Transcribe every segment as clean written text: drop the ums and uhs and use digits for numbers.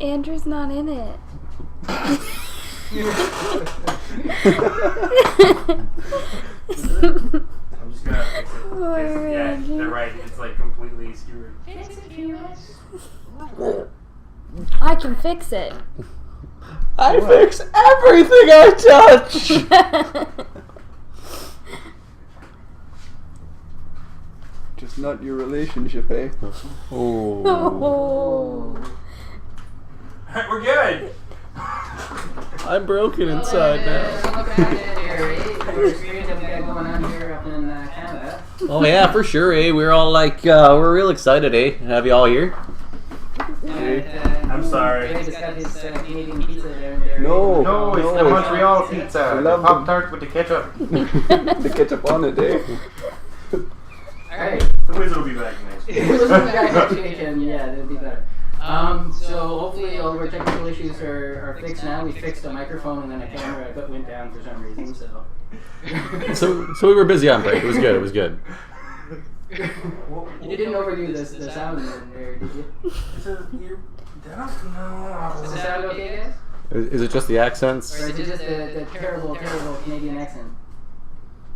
Andrew's not in it. I'm just gonna fix it. Yeah, they're right. It's like completely skewered. I can fix it. I fix everything I touch! Just not your relationship, eh? Oh. We're good! I'm broken inside now. Oh yeah, for sure, eh? We're all like, we're real excited, eh? To have you all here. I'm sorry. No, it's the Montreal pizza. The Pop-Tart with the ketchup. The ketchup on it, eh? Alright. The wizard will be back next week. Yeah, that'll be better. So hopefully all of our technical issues are fixed now. We fixed a microphone and then a camera that went down for some reason, so. So we were busy on break. It was good. It was good. You didn't overdo the sound in there, did you? Is the sound okay, guys? Is it just the accents? Or is it just the terrible, terrible Canadian accent?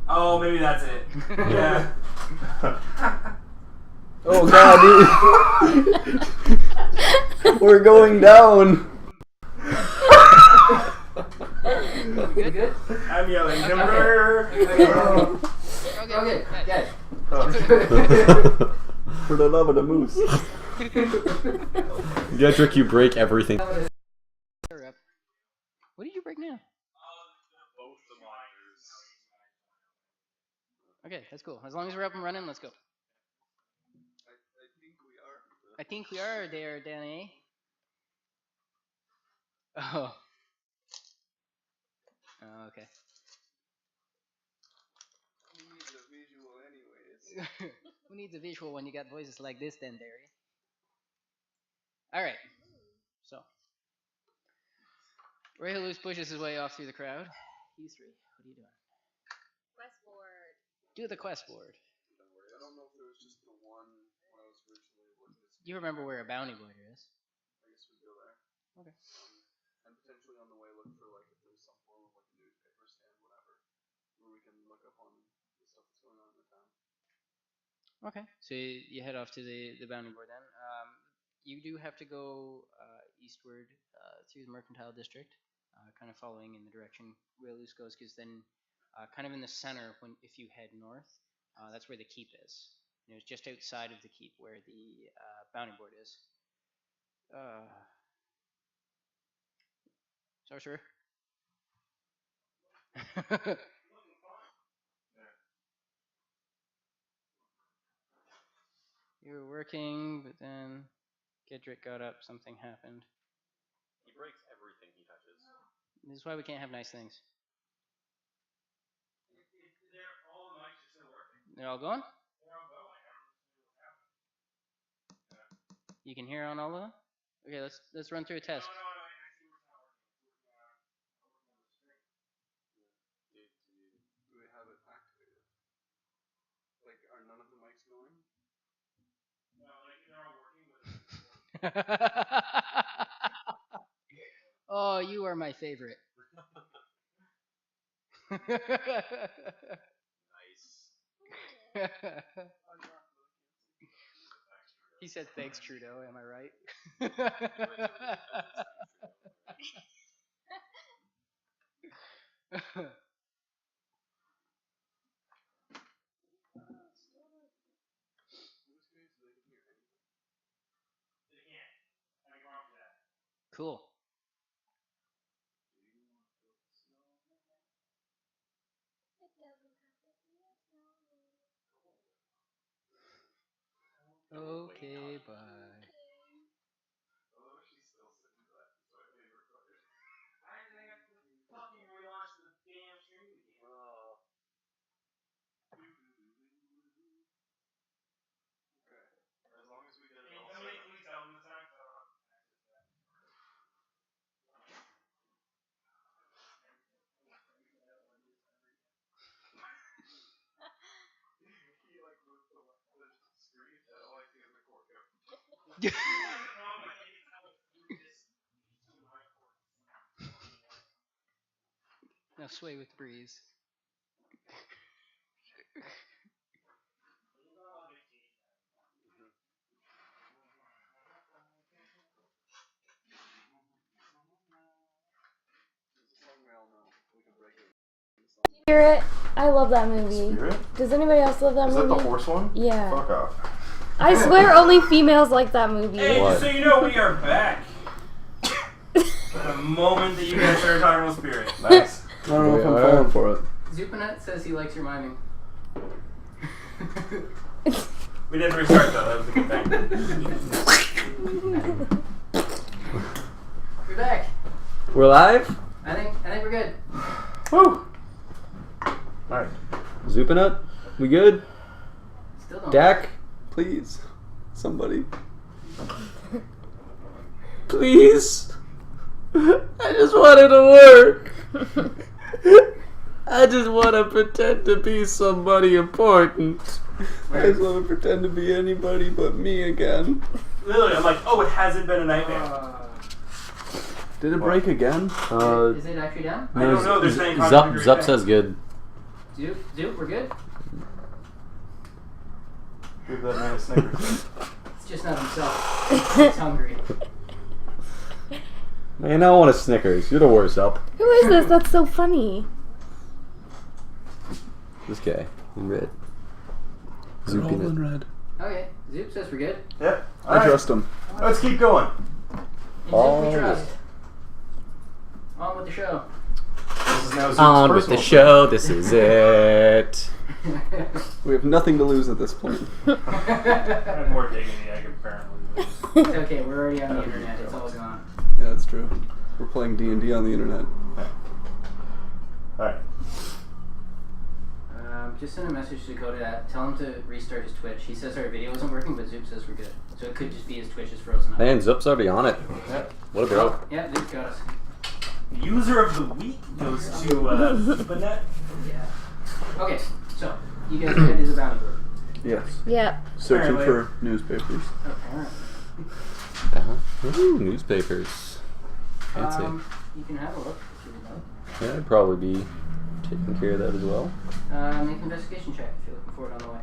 Oh, maybe that's it. Yeah. Oh god, we're going down. Good? I'm yelling timber. Okay, good. For the love of the moose. Gedrick, you break everything. What did you break now? Both the monitors. Okay, that's cool. As long as we're up and running, let's go. I think we are there, Danny. Oh. Oh, okay. Who needs a visual anyways? Who needs a visual when you got voices like this, then, Derry? Alright. So. Ray Halous pushes his way off through the crowd. You three, what are you doing? Quest board. Do the quest board. I don't know if there was just the one when I was originally looking at. You remember where a bounty boarder is? I guess we go there. Okay. And potentially on the way look for like if there's some form of like a newspaper stand, whatever, where we can look up on the stuff that's going on in the town. Okay. So you head off to the bounty board then. You do have to go eastward through the Mercantile District, kind of following in the direction Ray Halous goes, because then kind of in the center, if you head north, that's where the keep is. And it's just outside of the keep where the bounty board is. Sorcerer? You were working, but then Gedrick got up, something happened. He breaks everything he touches. This is why we can't have nice things. All the mics are still working. They're all going? They're all going. You can hear on all of them? Okay, let's run through a test. Do we have it activated? Like, are none of the mics going? No, like they're all working. Oh, you are my favorite. Nice. He said thanks, Trudeau, am I right? Cool. Okay, bye. Oh, she's still sitting to that. So I being recorded. I have to fucking relaunch the damn stream again. Okay. As long as we get it all Somebody set up. please tell them the time. He like moved the screen and all I see is the cord go. Now sway with the breeze. Spirit. I love that movie. Spirit? Does anybody else love that Is movie? that the horse one? Yeah. Fuck off. I swear only females like that movie. Hey, What? just so you know, we are back. The moment that you guys started talking about Spirit. Nice. I don't know if I'm Yeah. falling for it. Zupanet says he likes your miming. We didn't restart though, that was a good thing. We're back. We're live? I think we're good. Woo! Alright. Zupanut? We good? Still don't. Dak? Please. Somebody. Please. I just want it to work. I just want to pretend to be somebody important. I just want to pretend to be anybody but me again. Literally, I'm like, oh, it hasn't been a nightmare. Did it break again? Is it actually down? I don't know, they're saying Zup contradictory says good. Zoop, we're good? Give that man a Snickers. It's just not himself. He's hungry. Man, I don't want a Snickers. You're the worst up. Who is this? That's so funny. This guy in red. They're all Zooping in it. red. Okay, Zoop says we're good. Yep. I trust him. Let's keep going. And Zoop we trust. On with the show. This is now Zoop's On with the personal show. This is it. We have nothing to lose at this point. I have more digging in the egg apparently. It's okay, we're already on the internet. It's all gone. Yeah, that's true. We're playing D&D on the internet. Alright. Just send a message to Dakota. Tell him to restart his Twitch. He says our video isn't working, but Zoop says we're good. So it could just be his Twitch is frozen up. Man, Zup's already on it. Yep. What a bro. Yeah, Zoop got us. User of the week goes to Zupanet. Yeah. Okay, so you guys are headed to the bounty board. Yes. Yep. Searching Apparently. for newspapers. Apparently. Ooh, newspapers. Fancy. You can have a look if you would like. Yeah, I'd probably be taking care of that as well. Make an investigation check if you're looking for it on the way.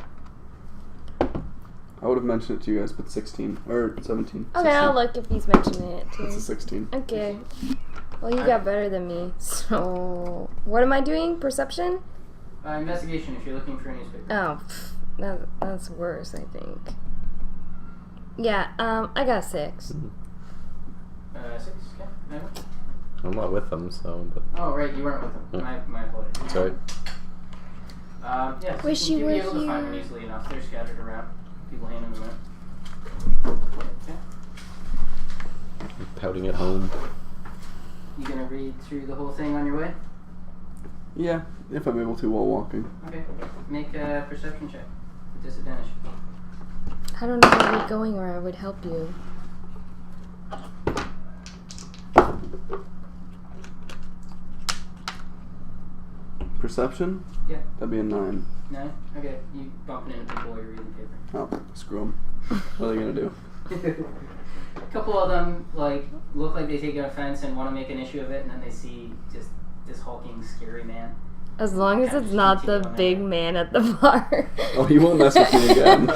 I would have mentioned it to you guys, but 16. Or 17. Okay, I'll look if he's mentioning it It's a too. 16. Okay. Well, you got better than me. So, what am I doing? Perception? Investigation if you're looking for a newspaper. Oh, that's worse, I think. Yeah, I got 6. 6, okay. Never. I'm not with them, so, but Oh, right, you weren't with them. My apologies. it's alright. Yeah, so Wish you'll you be were able to find them here. easily enough. They're scattered around. People handing them out. Okay. Pouting at home. You gonna read through the whole thing on your way? Yeah, if I'm able to while walking. Okay. Make a perception check with disadvantage. I don't know where you're going or I would help you. Perception? Yeah. That'd be a 9. 9? Okay. You bumping into people while you're reading paper. Oh, screw them. What are they gonna do? A couple of them look like they take offense and want to make an issue of it, and then they see just this hulking, scary man. As long as Kind of it's not the cheating on big that. man at the bar. Oh, he won't mess with me again.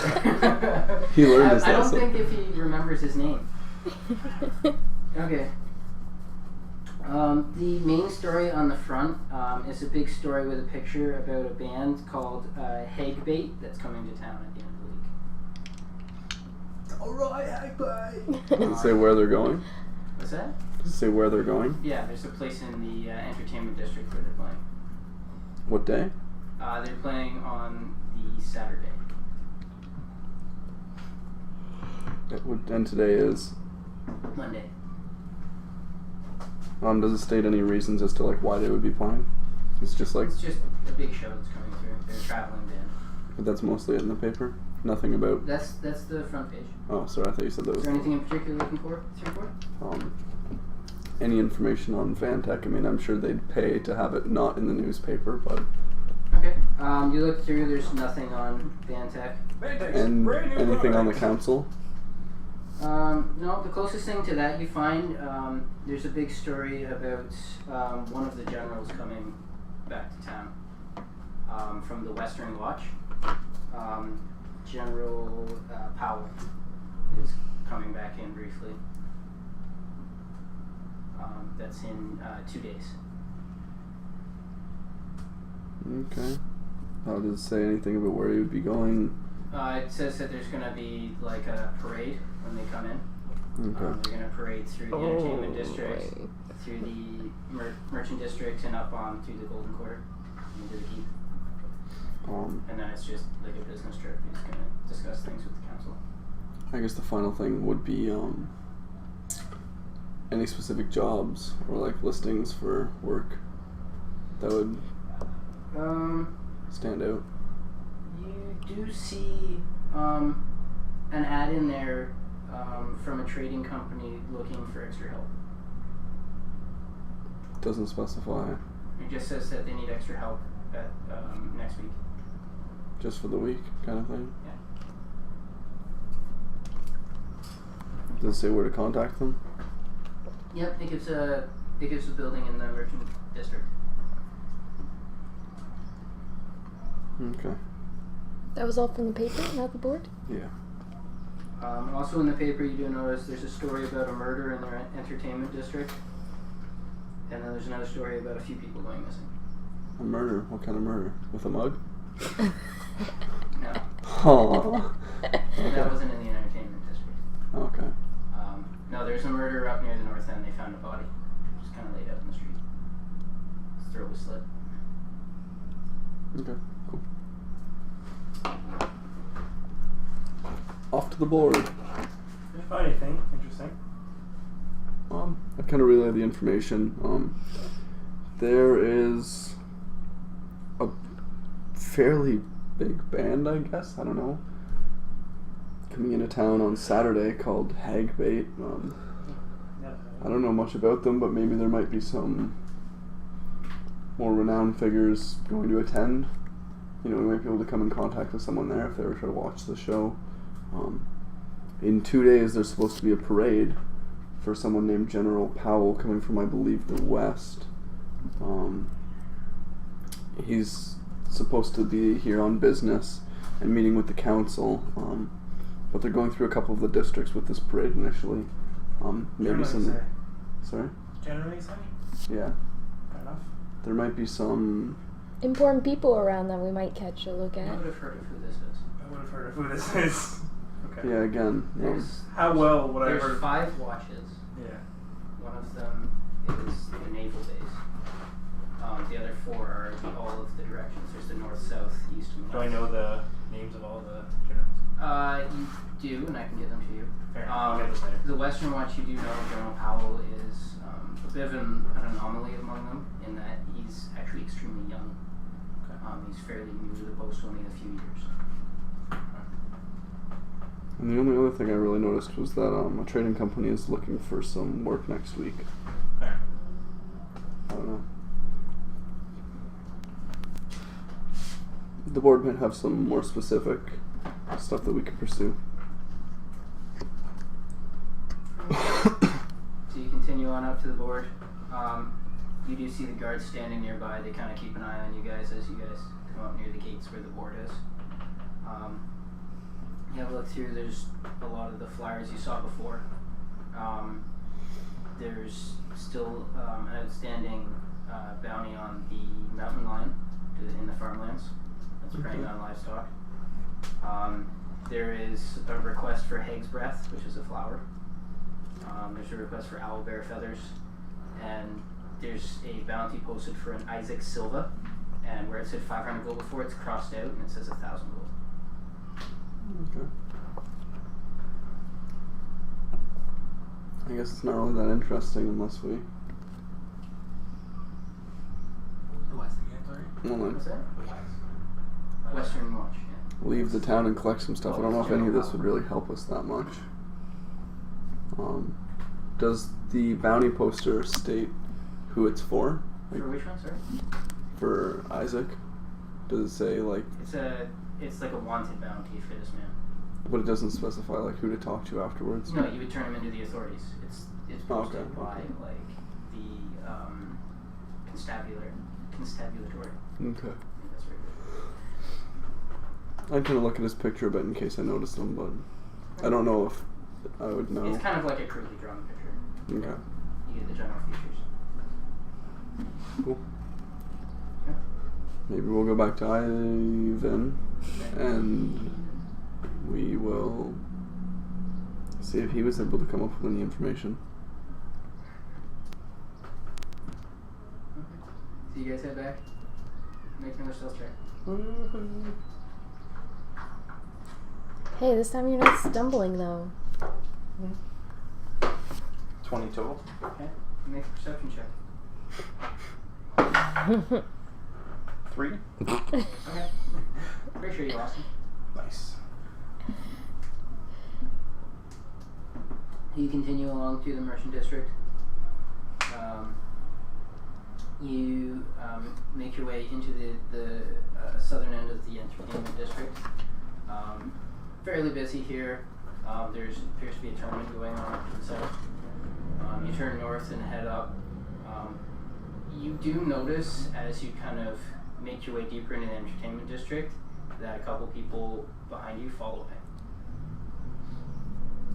He learned his I don't lesson. think if he remembers his name. Okay. The main story on the front is a big story with a picture about a band called Hegbait that's coming to town at the end of the week. Alright, Hegbait! Does it say where they're going? What's that? Does it say where they're going? Yeah, there's a place in the entertainment district where they're playing. What day? They're playing on the Saturday. And today is? Monday. Does it state any reasons as to why they would be playing? It's just It's just a big show that's coming through. They're a traveling band. but that's mostly it in the paper? Nothing about, That's the front page. oh, sorry, I thought you said that Is was, there anything in particular you're looking for? any information on Vantech. I mean, I'm sure they'd pay to have it not in the newspaper, but, Okay. You look through, there's nothing on Vantech. and anything on the council? No, the closest thing to that you find, there's a big story about one of the generals coming back to town. From the Western Watch, General Powell is coming back in briefly. That's in 2 days. Okay. Does it say anything about where he would be going? It says that there's going to be like a parade when they come in. Okay. They're going to parade through the entertainment district, right. through the merchant district, and up on through the Golden Quarter into the keep. And then it's just like a business trip. He's going to discuss things with the council. I guess the final thing would be any specific jobs or like listings for work that would stand out. You do see an ad in there from a trading company looking for extra help. Doesn't specify. It just says that they need extra help at next week. Just for the week kind of thing? Yeah. Does it say where to contact them? Yep, it gives a building in the merchant district. Okay. That was all from the paper, not the board? Yeah. Also in the paper you do notice there's a story about a murder in their entertainment district. And then there's another story about a few people going missing. A murder? What kind of murder? With a mug? No. Oh. That wasn't in the entertainment district. Okay. No, there's a murder up near the north end. They found a body. Just kind of laid out in the street. His throat was slit. Okay. Cool. Off to the board. Did you find anything interesting? I kind of relayed the information. There is a fairly big band, I guess. I don't know. Coming into town on Saturday called Hagbait. I don't know much about them, but maybe there might be some more renowned figures going to attend. You know, we might be able to come in contact with someone there if they were trying to watch the show. In 2 days, there's supposed to be a parade for someone named General Powell coming from, I believe, the west. He's supposed to be here on business and meeting with the council, but they're going through a couple of the districts with this parade initially. Maybe some. Sorry? Generally, say? Yeah. Fair enough. There might be some. Important people around that we might catch a look I at. would have heard of who this is. I would have heard of who this is. Okay. Yeah, again. There's How well would I there's heard? 5 watches. Yeah. One of them is the naval base. The other 4 are all of the directions. There's the north, south, east, and west. Do I know the names of all the generals? You do, and I can get them to you. Fair enough. I'll get those later. The Western Watch, you do know General Powell is a bit of an anomaly among them in that he's actually extremely young. Okay. He's fairly new to the post, only a few years. And the only other thing I really noticed was that a trading company is looking for some work next week. Fair. I don't know. The board might have some more specific stuff that we could pursue. So you continue on up to the board. You do see the guards standing nearby. They kind of keep an eye on you guys as you guys come up near the gates where the board is. You have a look through. There's a lot of the flyers you saw before. There's still an outstanding bounty on the mountain lion in the farmlands that's preying on livestock. There is a request for hag's breath, which is a flower. There's a request for owl bear feathers, and there's a bounty posted for an Isaac Silva, and where it said 500 gold before, it's crossed out and it says 1,000 gold. Okay. I guess it's not really that interesting unless we. The West again, sorry? Well, What's that? The West. Western Watch, yeah. leave the town and collect some stuff. I don't know if any of this would really help us that much. Does the bounty poster state who it's for? Like, For which one, sorry? for Isaac? Does it say like? It's like a wanted bounty for this man. But it doesn't specify like who to talk to afterwards. No, you would turn him into the authorities. It's posted Okay. by like the constabulary. constabulatory. Okay. I think that's very good. I'm gonna look at his picture a bit in case I notice him, but I don't know if I would know. It's kind of like a crudely drawn picture. Okay. You get the general features. Cool. Yeah. Maybe we'll go back to Ivan and we will see if he was able to come up with any information. Okay. So you guys head back? Make another stealth check. Hey, this time you're not stumbling though. 20 total. Okay. Make a perception check. 3. Okay. Pretty sure you lost him. Nice. You continue along to the Merchant District. You make your way into the southern end of the Entertainment District. Fairly busy here. There appears to be a tournament going on to the south. You turn north and head up. You do notice as you kind of make your way deeper into the Entertainment District that a couple people behind you fall away.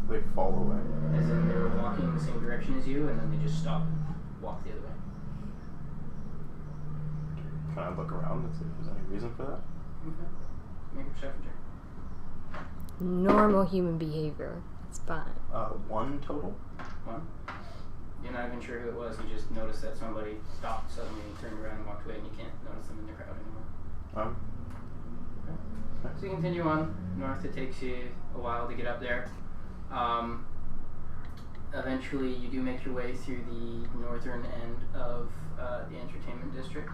They fall away. As in they were walking in the same direction as you and then they just stop and walk the other way. Can I look around and see if there's any reason for that? Okay. Make a perception check. Normal human behavior. It's fine. 1 total. 1. You're not even sure who it was. You just noticed that somebody stopped suddenly and turned around and walked away, and you can't notice them in the crowd anymore. So you continue on north. It takes you a while to get up there. Eventually, you do make your way through the northern end of the Entertainment District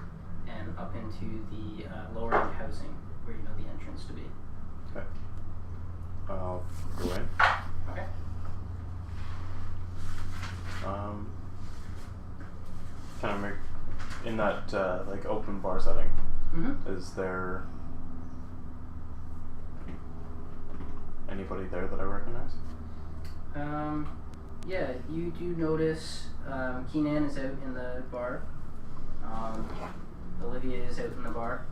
and up into the lower end housing where you know the entrance to be. Okay. I'll go in. Okay. Can I make in that like open bar setting? Mm-hmm. Is there anybody there that I recognize? Yeah, you do notice Keenan is out in the bar. Olivia is out in the bar.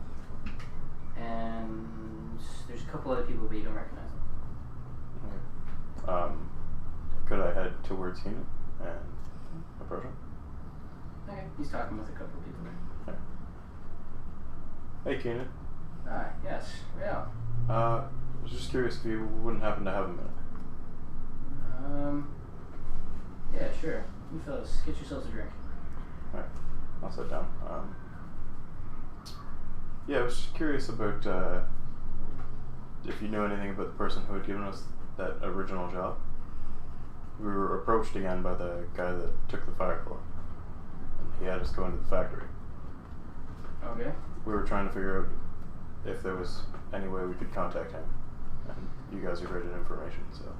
And there's a couple other people, but you don't recognize them. Could I head towards Keenan and approach him? Okay. He's talking with a couple of people there. Hey Keenan. Yes. Yeah. I was just curious if you wouldn't happen to have a minute. Yeah, sure. You fellas, get yourselves a drink. Alright, I'll sit down. Yeah, I was just curious about if you knew anything about the person who had given us that original job. We were approached again by the guy that took the fire floor. And he had us go into the factory. Okay. We were trying to figure out if there was any way we could contact him. And you guys are great at information, so.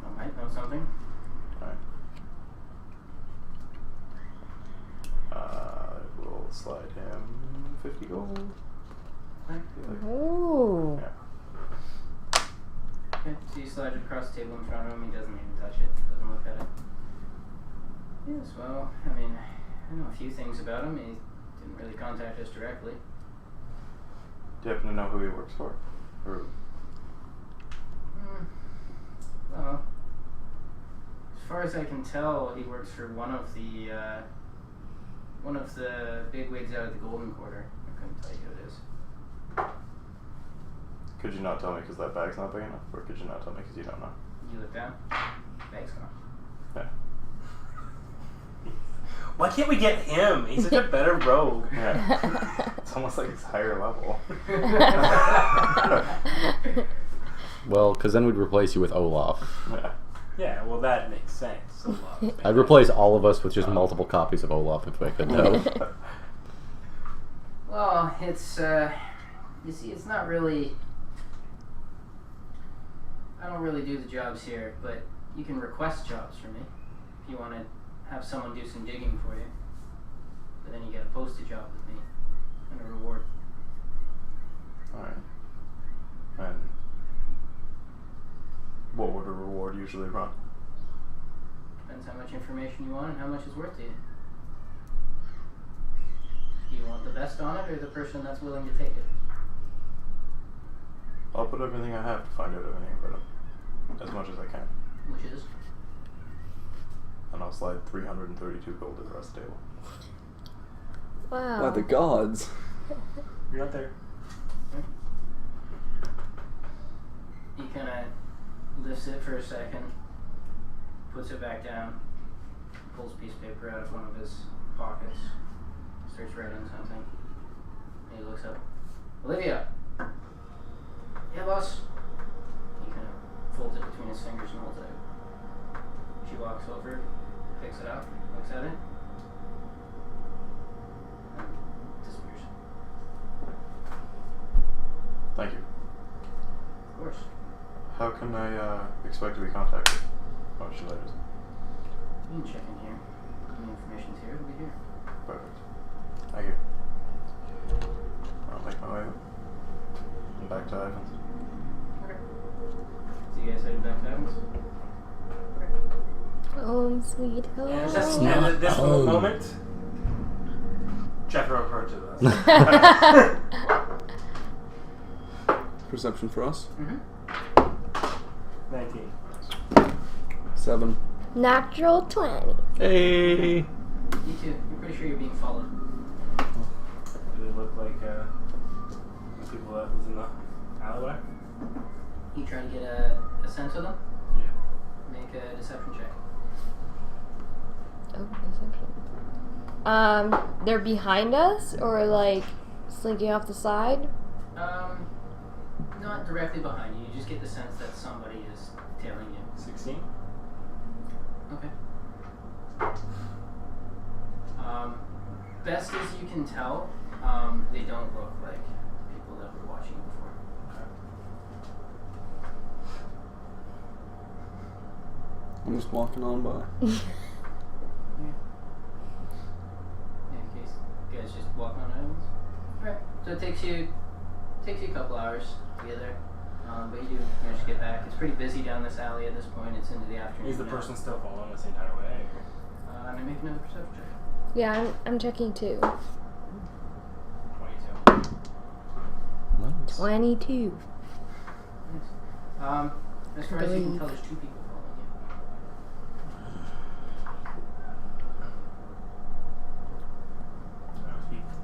I might know something. Alright. We'll slide him 50 gold. Okay. Ooh. Yeah. Okay, so you slide it across the table in front of him. He doesn't even touch it. Doesn't look at it. Yes, well, I mean, I know a few things about him. He didn't really contact us directly. Do you happen to know who he works for? Or Well, as far as I can tell, he works for one of the bigwigs out of the Golden Quarter. I couldn't tell you who it is. could you not tell me because that bag's not big enough? Or could you not tell me because you don't know? You look down. Bag's gone. Yeah. Why can't we get him? He's such a better rogue. Yeah. It's almost like he's higher level. Well, because then we'd replace you with Olaf. Yeah. Yeah, well that makes sense. I'd replace all of us with just multiple copies of Olaf if I could, though. Well, it's you see, it's not really. I don't really do the jobs here, but you can request jobs for me if you want to have someone do some digging for you. But then you get to post a job with me and a reward. Alright. And what would a reward usually run? Depends how much information you want and how much it's worth to you. Do you want the best on it or the person that's willing to take it? I'll put everything I have to find out everything about him. As much as I can. Which is? And I'll slide 332 gold across the table. Wow. By the gods. You're not there. He kind of lifts it for a second, puts it back down, pulls a piece of paper out of one of his pockets, starts writing something. And he looks up. Olivia! Yeah, boss? He kind of folds it between his fingers and holds it out. She walks over, picks it up, looks at it, and disappears. Thank you. Of course. How can I expect to be contacted? Or should I just... You can check in here. The information's here, it'll be here. Perfect. Thank you. I'll make my way up. And back to Ivan's. Okay. So you guys headed back to Evans? Okay. Home sweet home. And just at this moment, Jethro approaches us. Perception for us. Mm-hmm. 19. 7. Natural 20. Hey. You too. You're pretty sure you're being followed. Do they look like the people that was in the alleyway? You try to get a sense of them? Yeah. Make a deception check. Oh, deception. They're behind us or like slinking off the side? Not directly behind you. You just get the sense that somebody is tailing you. 16. Okay. Best as you can tell, they don't look like people that were watching before. I'm just walking on by. Yeah. In case you guys just walk on islands. Alright. So it takes you a couple hours to get there. But you do manage to get back. It's pretty busy down this alley at this point. It's into the afternoon. Is the now. person still following us the entire way? I'm gonna make another perception check. Yeah, I'm checking too. 22. Nice. 22. Nice. As far as you can tell, there's 2 people following you.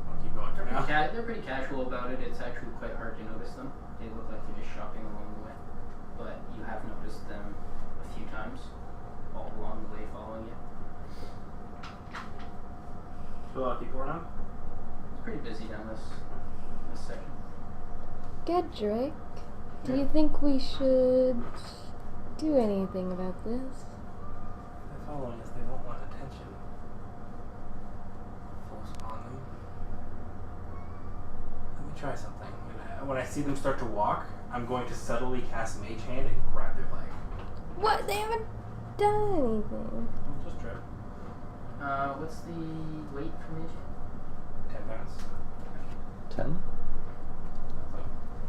I'll keep going for now. They're pretty casual about it. It's actually quite hard to notice them. They look like they're just shopping along the way. But you have noticed them a few times all along the way following you. So a lot of people around? It's pretty busy down this section. Gedrick, do you think we should do anything about this? They're following us. They won't want attention. Force upon them. Let me try something. When I see them start to walk, I'm going to subtly cast Mage Hand and grab their leg. What? They haven't done anything. Just try. What's the weight for me? 10 pounds. 10?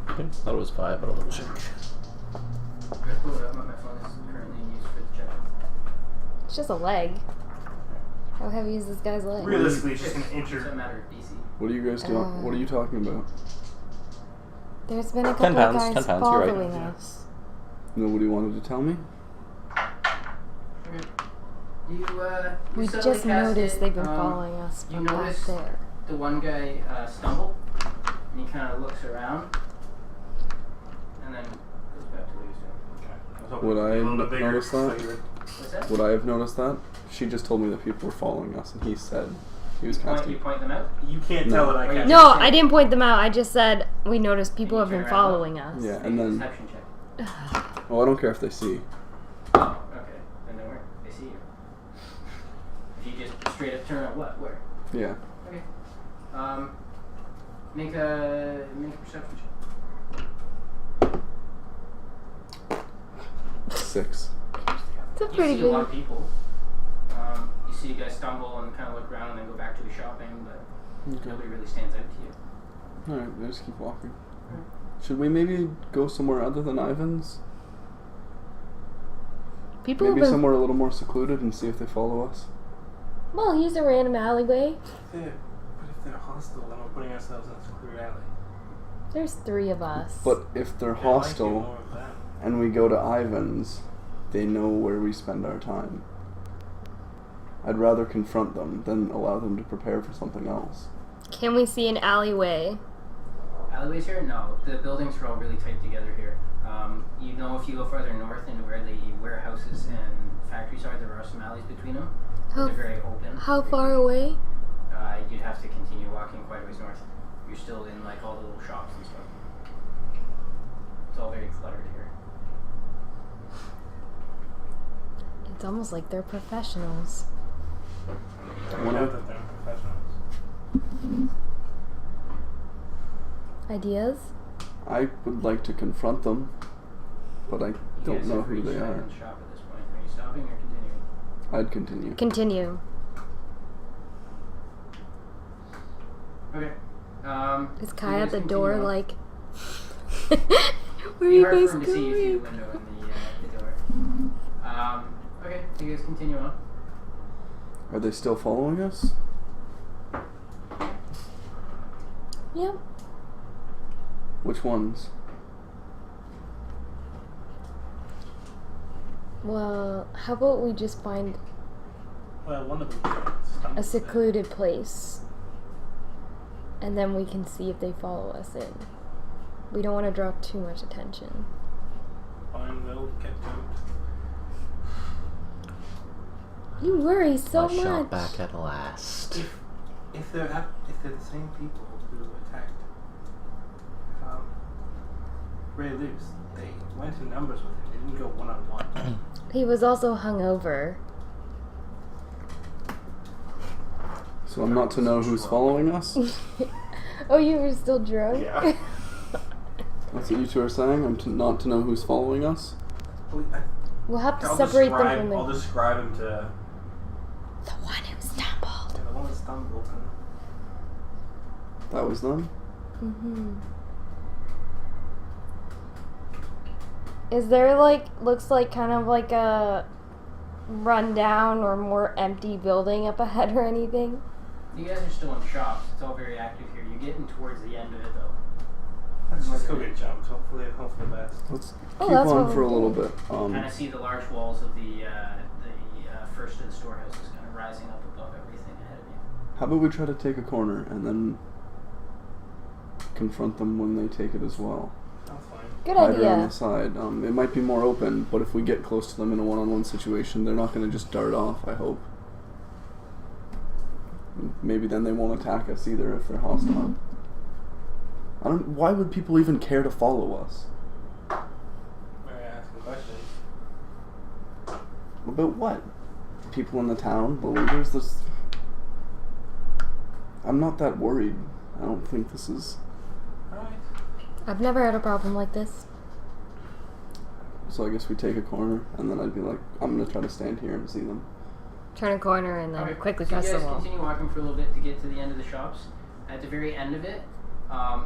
Okay. Thought it was 5, but I'll double check. Let's pull it up. My phone is currently in use for the check. It's just a leg. How heavy is this guy's leg? Realistically, it's just an It's a inch. matter of DC. What are you guys doing? What are you talking about? There's been a 10 couple pounds, of 10 guys pounds, you're right. following Yeah. us. Nobody wanted to tell me? Okay. You We suddenly just cast noticed it, they've been following us you from back notice there. the one guy stumble, and he kind of looks around, and then goes back to what he was doing. Would I A little bit bigger, notice so that? you would- What's that? Would I have noticed that? She just told me that people were following us, and he said he was You casting. point them out? You can't No. tell that I Or you cast. No, I didn't point them out. I just said we noticed people You have been turn around, following us. Yeah, Make and a then. deception check. Oh, I don't care if they see. Oh, okay. Then don't worry. They see you. If you just straight up turn around, what? Where? Yeah. Okay. Make a perception check. 6. It's a You pretty see a lot big. of people. You see a guy stumble and kind of look around and then go back to his shopping, but Okay. nobody really stands out to you. Alright, I just keep walking. Alright. Should we maybe go somewhere other than Ivan's? People Maybe have been. somewhere a little more secluded and see if they follow us? Well, he's a random alleyway. But if If they're hostile, then we're putting ourselves in a screwed alley. There's 3 of us. But if they're There might be hostile more of them. and we go to Ivan's, they know where we spend our time. I'd rather confront them than allow them to prepare for something else. Can we see an alleyway? Alleyways here? No. The buildings are all really tight together here. You know, if you go further north into where the warehouses and factories are, there are some alleys between them. How, They're very open. how far away? You'd have to continue walking quite a ways north. You're still in like all the little shops and stuff. It's all very cluttered here. It's almost like they're professionals. We know that they're professionals. Ideas? I would like to confront them, but I You don't guys know have who reached they are. Ivan's shop at this point. Are you stopping or continuing? I'd continue. Continue. Okay. Is you Kai guys at the continue door on. like... Where are It's you hard guys for him to see you through the going? window in the door. Okay, so you guys continue on. Are they still following us? Yep. Which ones? Well, how about we just find Well, one of them stumbled a secluded place, and then we can see if they follow us in. We don't want to draw too much attention. Fine, we'll get to it. You worry so I much. shot back at last. If they're the same people who attacked Ray Luce, they went in numbers with him. They didn't go one-on-one. He was also hungover. So I'm not to know who's following us? Oh, you were still drunk? Yeah. That's what you two are saying? I'm not to know who's following us? We'll have to separate them from the... I'll describe him to The one who stumbled. the one that stumbled. That was them? Mm-hmm. Is there looks like kind of like a rundown or more empty building up ahead or anything? You guys are still in shops. It's all very active here. You're getting towards the end of it though. Let's just go get jumped. Hopefully the best. Let's Oh, keep that's on what for a we're little doing. bit. Kind of see the large walls of the first of the storehouses kind of rising up above everything ahead of you. How about we try to take a corner and then confront them when they take it as well? Sounds fine. Good Hide around idea. the side. It might be more open, but if we get close to them in a one-on-one situation, they're not going to just dart off, I hope. Maybe then they won't attack us either if they're hostile. Why would people even care to follow us? We're asking questions. About what? People in the town? The leaders? I'm not that worried. I don't think this is... Alright. I've never had a problem like this. So I guess we take a corner, and then I'd be like, I'm going to try to stand here and see them. Turn a corner and then Okay, quickly so press you the guys wall. continue walking for a little bit to get to the end of the shops. At the very end of it,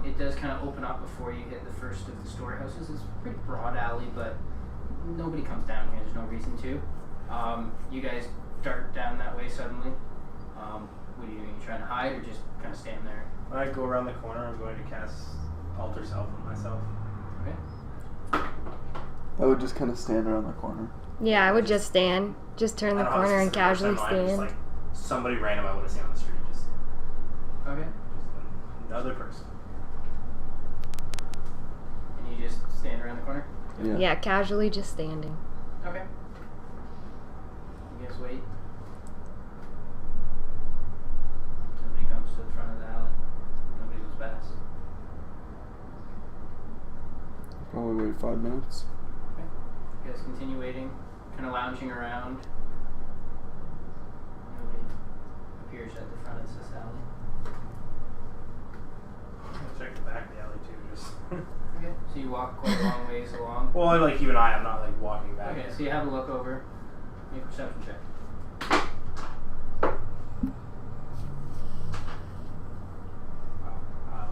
it does kind of open up before you hit the first of the storehouses. It's a pretty broad alley, but nobody comes down here. There's no reason to. You guys dart down that way suddenly. What are you doing? You trying to hide or just kind of stand there? When I go around the corner, I'm going to cast Alter Self on myself. Okay. I would just kind of stand around the corner. Yeah, I would just stand. Just turn the I don't know, corner this and is the first casually time I'm just, stand. somebody random I would have seen on the street. Just Okay. another person. And you just stand around the corner? Yeah, casually just standing. Okay. You guys wait. Nobody comes to the front of the alley. Nobody goes past. Probably wait 5 minutes. Okay. You guys continue waiting, kind of lounging around. Nobody appears at the front of this alley. I'm gonna check the back of the alley too. Just Okay. So you walk quite a long ways along. well, you and I'm not walking back. Okay, so you have a look over. Make a perception check.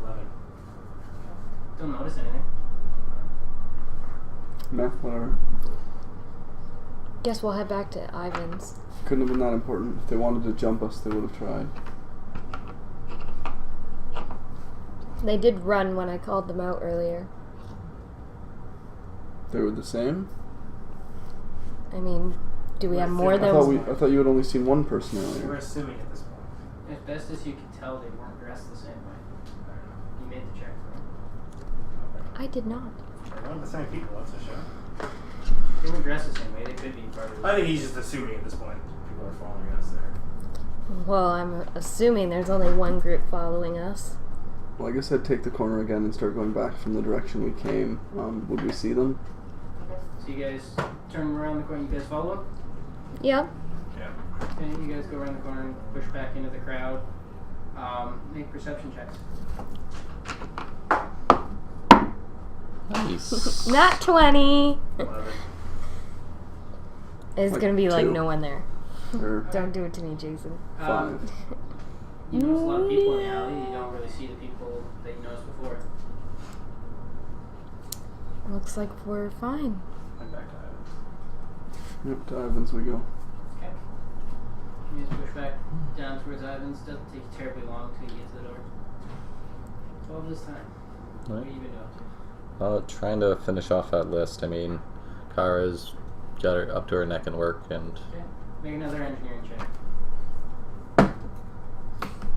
11. Don't notice anything. Meh, whatever. Guess we'll head back to Ivan's. Couldn't have been that important. If they wanted to jump us, they would have tried. They did run when I called them out earlier. They were the same? I mean, do we have more I than... thought you had only seen one person We're earlier. assuming at this point. As best as you could tell, they weren't dressed the same way. You made the check for them. I did not. They're not the same people, that's for sure. They weren't dressed the same way. They could be part of the... I think he's just assuming at this point people are following us there. Well, I'm assuming there's only one group following us. Well, I guess I'd take the corner again and start going back from the direction we came. Would we see them? Okay. So you guys turn around the corner. You guys follow them? Yep. Yeah. Okay, you guys go around the corner and push back into the crowd. Make perception checks. Nice. Not 20. 11. It's Like gonna be like 2. no one there. Or Don't do it to me, Jason. 5? You notice a lot of people in the alley. You don't really see the people that you noticed before. Looks like we're fine. Went back to Ivan. Yep, to Ivan's we go. Okay. You guys push back down towards Ivan's. Doesn't take you terribly long till you get to the door. 12 this time. What have you been doing? Trying to finish off that list. I mean, Kara's got her up to her neck in work, and Okay. Make another engineering check.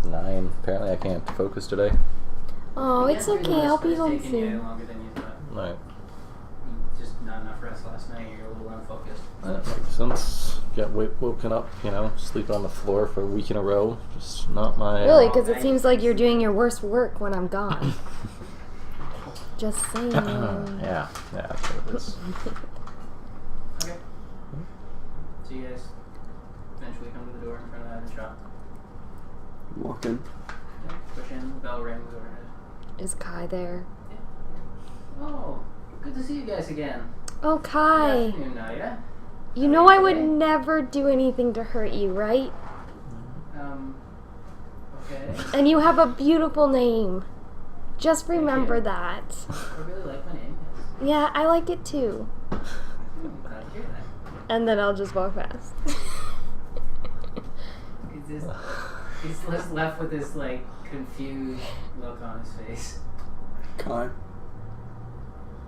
9. Apparently, I can't focus today. Oh, it's Get through the okay. I'll list, but be it's home taken you soon. longer than you thought. Right. Just not enough rest last night. You're a little unfocused. That makes sense. Get woken up, sleeping on the floor for a week in a row. Just not my. Really, because it seems like you're doing your worst work when I'm gone. Just saying. Yeah, that's what it is. Okay. So you guys eventually come to the door in front of Ivan's shop. Walk in. Okay. Push in. The bell rings overhead. Is Kai there? Oh, good to see you guys again. Oh, Kai. Good afternoon now, yeah? You know I would never do anything to hurt you, right? Okay. And you have a beautiful name. Just remember that. I really like my name, yes. Yeah, I like it too. I'm glad to hear that. And then I'll just walk past. He's just left with this, confused look on his face. Kai.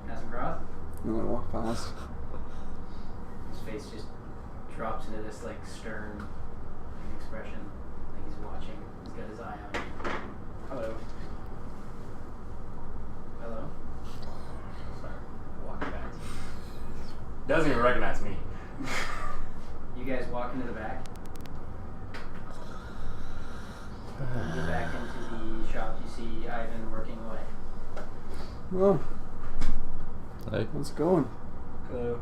Have some broth? And then I walk past. His face just drops into this, stern expression. Like he's watching. He's got his eye on you. Hello. Hello? Sorry. Walking back. Doesn't even recognize me. You guys walk into the back. You get back into the shop. You see Ivan working away. Well, Hey. how's it going? Hello.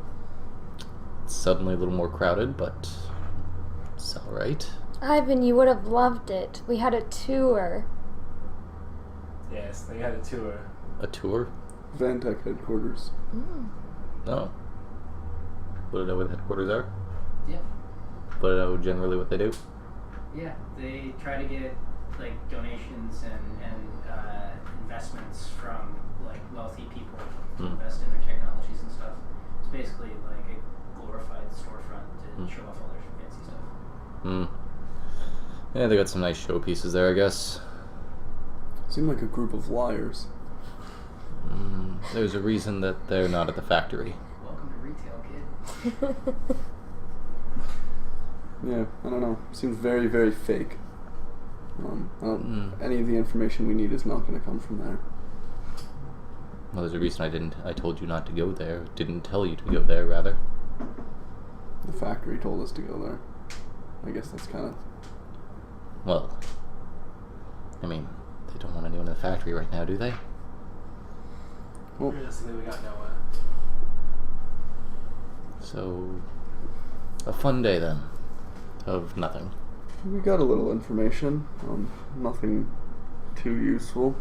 It's suddenly a little more crowded, but it's alright. Ivan, you would have loved it. We had a tour. Yes, they had a tour. A tour? Vantech headquarters. No. Would I know what the headquarters are? Yeah. Would I know generally what they do? Yeah. They try to get donations and investments from wealthy people to invest in their technologies and stuff. It's basically a glorified storefront to show off all their fancy stuff. Yeah, they got some nice showpieces there, I guess. Seem like a group of liars. There's a reason that they're not at the factory. Welcome to retail, kid. Yeah, I don't know. Seems very, very fake. Any of the information we need is not going to come from there. Well, there's a reason I told you not to go there. Didn't tell you to go there, rather. The factory told us to go there. I guess that's kind of... Well, I mean, they don't want anyone in the factory right now, do they? Well, Realistically, we got Noah. So, a fun day then. Of nothing. we got a little information. Nothing too useful.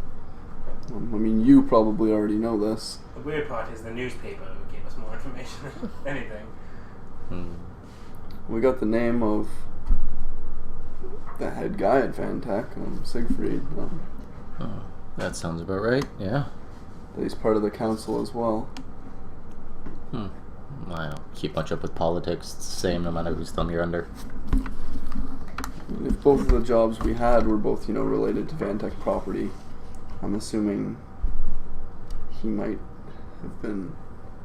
I mean, you probably already know this. The weird part is the newspaper gave us more information than anything. We got the name of the head guy at Vantech, Siegfried. Oh, that sounds about right, yeah. That he's part of the council as well. I don't keep much up with politics. It's the same no matter whose thumb you're under. If both of the jobs we had were both, related to Vantech property, I'm assuming he might have been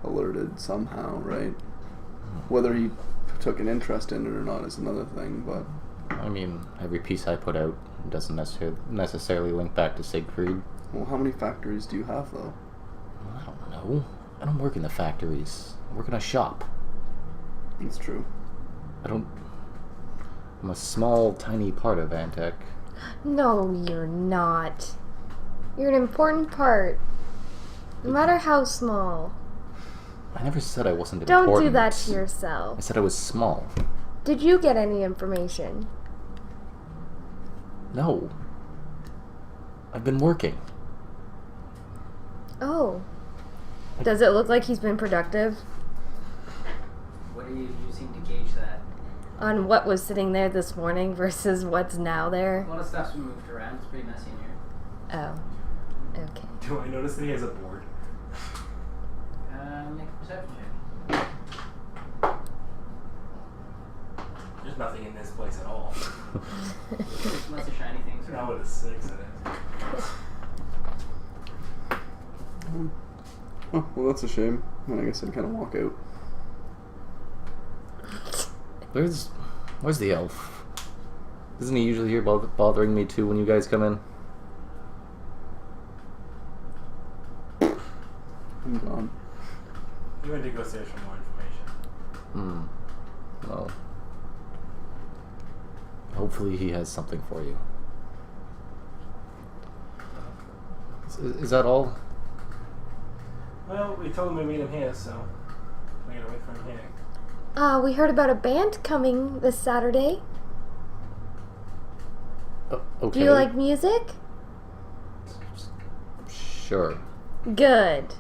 alerted somehow, right? Whether he took an interest in it or not is another thing, but... I mean, every piece I put out doesn't necessarily link back to Siegfried. Well, how many factories do you have, though? Well, I don't know. I don't work in the factories. I work in a shop. That's true. I'm a small, tiny part of Antec. No, you're not. You're an important part. No matter how small. I never said I wasn't Don't important. do that to yourself. I said I was small. Did you get any information? No. I've been working. Oh. Does it look like he's been productive? What are you using to gauge that? On what was sitting there this morning versus what's now there? A lot of stuff's been moved around. It's pretty messy in here. Oh. Okay. Do I notice that he has a board? Make a perception check. There's nothing in this place at all. Lots of shiny things Not around. with a 6 in it. Oh, well, that's a shame. I guess I'd kind of walk out. Where's the elf? Isn't he usually here bothering me too when you guys come in? I'm gone. You went to go search for more information. Well, hopefully he has something for you. Is that all? Well, we told him to meet him here, so we gotta wait for him here. We heard about a band coming this Saturday. Okay. Do you like music? Sure. Good.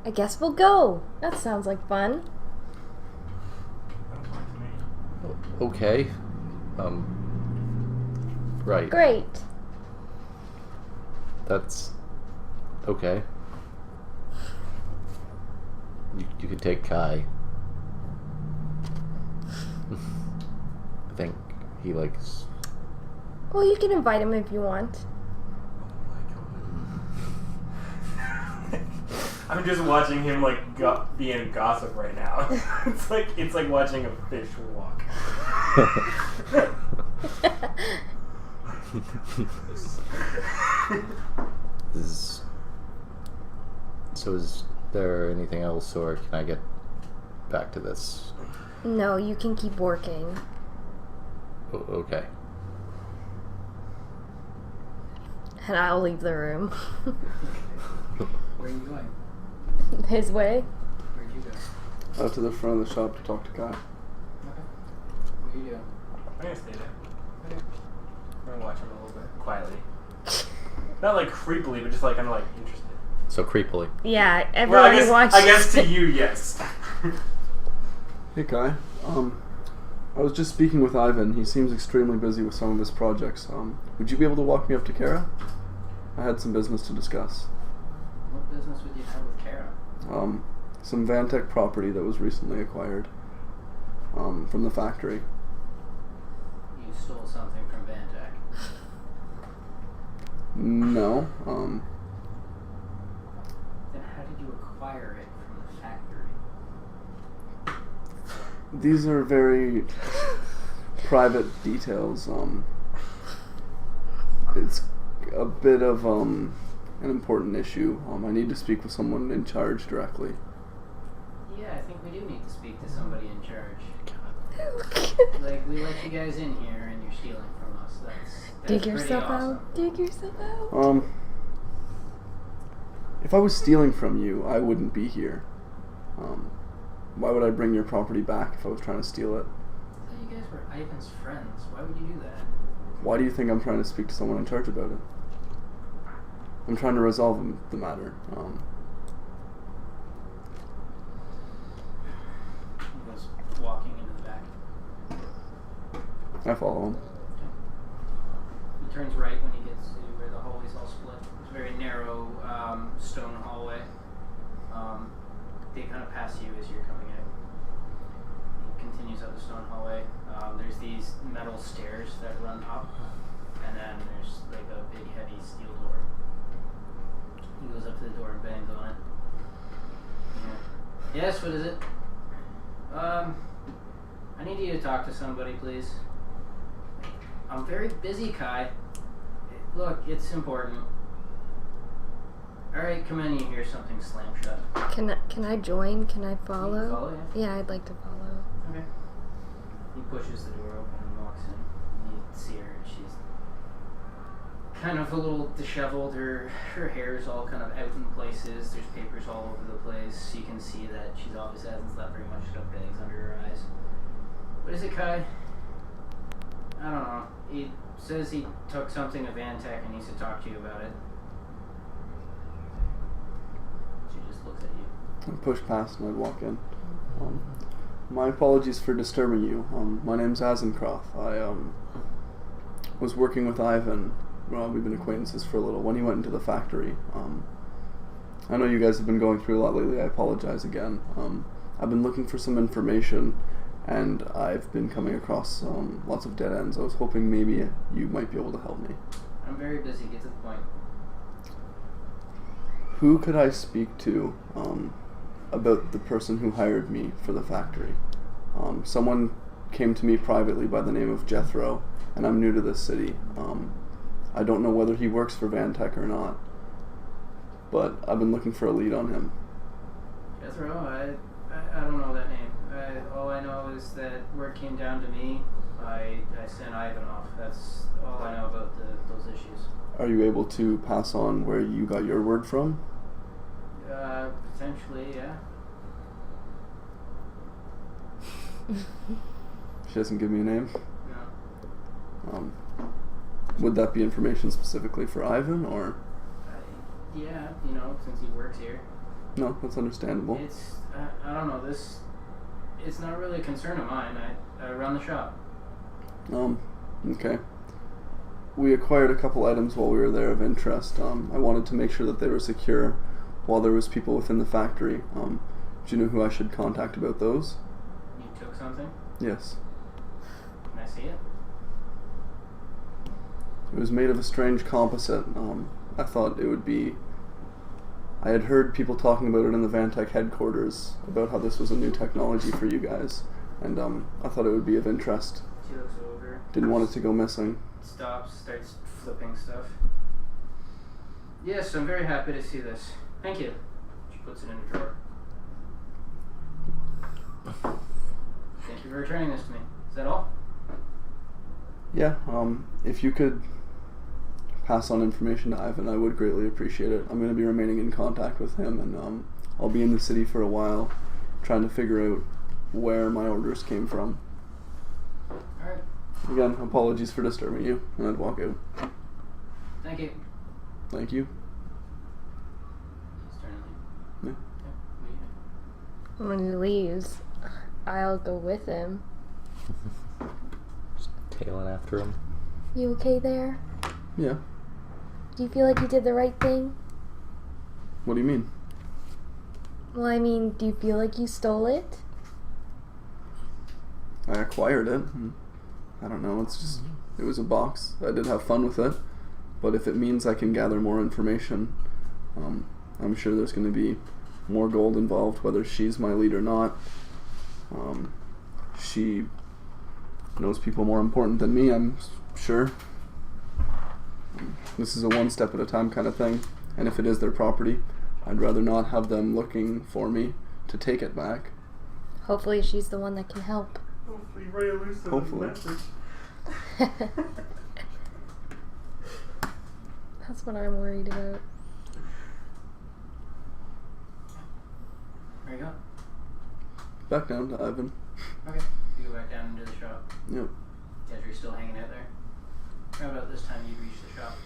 I guess we'll go. That sounds like fun. Sounds fine to me. Okay. Right. Great. That's okay. You could take Kai. I think he likes. Well, you can invite him if you want. I'm just watching him like being gossip right now. it's like watching a fish walk. Is there anything else, or can I get back to this? No, you can keep working. Okay. And I'll leave the room. Where are you going? His way. Where'd you go? Out to the front of the shop to talk to Kai. Okay. What are you doing? I'm gonna stay there. Okay. I'm gonna watch him a little bit quietly. Not like creepily, but just like kind of like interested. So creepily. Yeah, Well, everybody watches. I guess to you, yes. Hey Kai, I was just speaking with Ivan. He seems extremely busy with some of his projects. Would you be able to walk me up to Kara? I had some business to discuss. What business would you have with Kara? Some Vantech property that was recently acquired from the factory. You stole something from Vantech. No. Then how did you acquire it from the factory? These are very private details. It's a bit of an important issue. I need to speak with someone in charge directly. Yeah, I think we do need to speak to somebody in charge. Like, we let you guys in here and you're stealing from us. That's Dig pretty yourself awesome. out. Dig yourself out. If I was stealing from you, I wouldn't be here. Why would I bring your property back if I was trying to steal it? I thought you guys were Ivan's friends. Why would you do that? Why do you think I'm trying to speak to someone in charge about it? I'm trying to resolve the matter. He goes walking into the back. I follow him. He turns right when he gets to where the hallway's all split. It's a very narrow stone hallway. They kind of pass you as you're coming out. He continues up the stone hallway. There's these metal stairs that run up, and then there's like a big heavy steel door. He goes up to the door and bangs on it. Yeah. Yes, what is it? I need you to talk to somebody, please. I'm very busy, Kai. Look, it's important. Alright, come in and you hear something slam shut. Can I join? Can I follow? You can follow, yeah. Yeah, I'd like to follow. Okay. He pushes the door open and walks in. You see her, she's kind of a little disheveled. Her hair's all kind of out in places. There's papers all over the place. You can see that she's obviously hasn't slept very much. She's got bags under her eyes. What is it, Kai? I don't know. He says he took something to Vantech and needs to talk to you about it. She just looks at you. I push past and I'd walk in. My apologies for disturbing you. My name's Azencroft. I was working with Ivan. Well, we've been acquaintances for a little. When he went into the factory, I know you guys have been going through a lot lately. I apologize again. I've been looking for some information, and I've been coming across lots of dead ends. I was hoping maybe you might be able to help me. I'm very busy. Get to the point. Who could I speak to about the person who hired me for the factory? Someone came to me privately by the name of Jethro, and I'm new to this city. I don't know whether he works for Vantech or not, but I've been looking for a lead on him. Jethro? I don't know that name. All I know is that word came down to me. I sent Ivan off. That's all I know about those issues. Are you able to pass on where you got your word from? Potentially, yeah. She doesn't give me a name? No. Would that be information specifically for Ivan, or? Yeah, since he works here. No, that's understandable. It's, I don't know, it's not really a concern of mine. I run the shop. Okay. We acquired a couple items while we were there of interest. I wanted to make sure that they were secure while there was people within the factory. Do you know who I should contact about those? You took something? Yes. Can I see it? It was made of a strange composite. I thought it would be... I had heard people talking about it in the Vantech headquarters, about how this was a new technology for you guys, and I thought it would be of interest. She looks over. Didn't want it to go missing. Stops, starts flipping stuff. Yes, I'm very happy to see this. Thank you. She puts it in a drawer. Thank you for returning this to me. Is that all? Yeah, if you could pass on information to Ivan, I would greatly appreciate it. I'm going to be remaining in contact with him, and I'll be in the city for a while trying to figure out where my orders came from. Alright. Again, apologies for disturbing you, and I'd walk out. Thank you. Thank you. He's turning to leave. Yeah. Yeah, When he leaves, I'll go with him. Just tailing after him. You okay there? Yeah. Do you feel like you did the right thing? What do you mean? Well, I mean, do you feel like you stole it? I acquired it. I don't know, it was a box. I did have fun with it, but if it means I can gather more information, I'm sure there's going to be more gold involved, whether she's my lead or not. She knows people more important than me, I'm sure. This is a one step at a time kind of thing, and if it is their property, I'd rather not have them looking for me to take it back. Hopefully she's the one that can help. Hopefully Ray Lewis sent a Hopefully. message. That's what I'm worried about. Where you go? Back down to Ivan. Okay. You go back down into the shop. Yep. Jethro's still hanging out there. How about this time you reach the shop?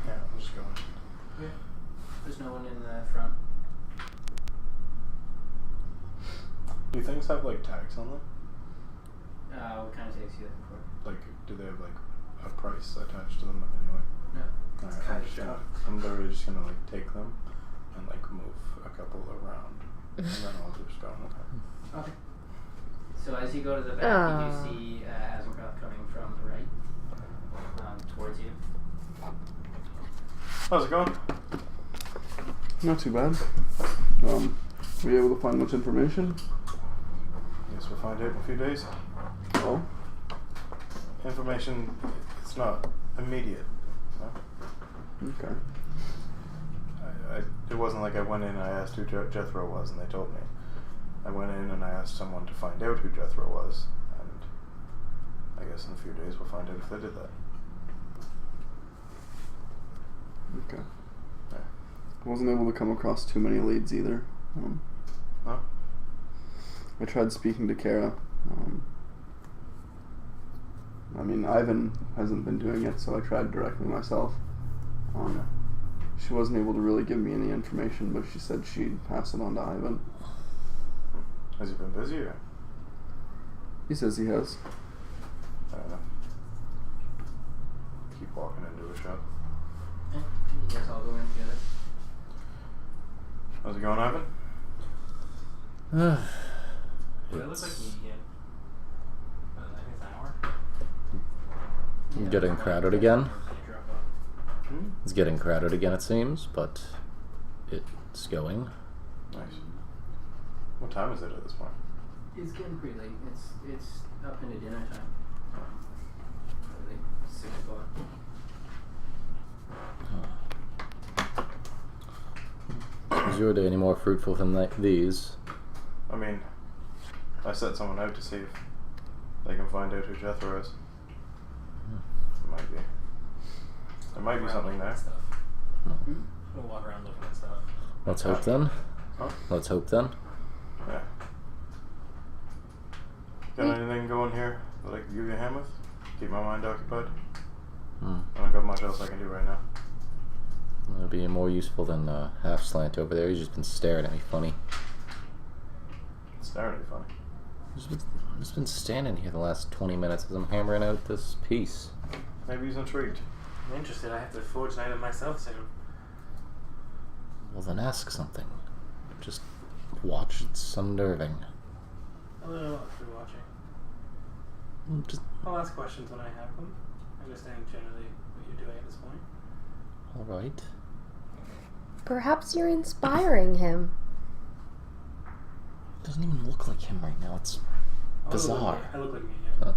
Yeah, I'm just going. Okay. There's no one in the front. Do things have like tags on them? What kind of takes you looking for? Like, do they have like a price attached to them anyway? No. Alright, I'm literally just gonna like take them and like move a couple around, and then I'll just go. Okay. Okay. So as you go to the back, you do see Azencroft coming from the right, towards you. How's it going? Not too bad. Were you able to find much information? Guess we'll find out in a few days. Oh. Information, it's not immediate. No? Okay. It wasn't like I went in and I asked who Jethro was and they told me. I went in and I asked someone to find out who Jethro was, and I guess in a few days we'll find out if they did that. Okay. Yeah. I wasn't able to come across too many leads either. No? I tried speaking to Kara. I mean, Ivan hasn't been doing it, so I tried directly myself. She wasn't able to really give me any information, but she said she'd pass it on to Ivan. Has he been busy or? He says he has. I don't know. Keep walking into a shop. Yeah, you guys all go in together. How's it going, Ivan? Does it look like you get, I think it's an hour? Getting crowded again. Hmm? It's getting crowded again, it seems, but it's going. Nice. What time is it at this point? It's getting pretty late. It's up into dinner time. Probably like 6 o'clock. Is your day any more fruitful than these? I mean, I set someone out to see if they can find out who Jethro is. It might be. There might be something there. Stuff. We'll walk around looking at stuff. Let's hope then. Huh? Let's hope then. Yeah. Got anything going here that I can give you a hand with? Keep my mind occupied? I don't got much else I can do right now. That'll be more useful than half slant over there. He's just been staring at me funny. It's staring at you funny. I've just been standing here the last 20 minutes as I'm hammering out this piece. Maybe he's intrigued. I'm interested. I have to forge an item myself soon. Well, then ask something. Just watch. It's unnerving. I don't know if you're watching. Just I'll ask questions when I have them. Understand generally what you're doing at this point. all right. Perhaps you're inspiring him. Doesn't even look like him right now. It's bizarre. I look like me, yeah. I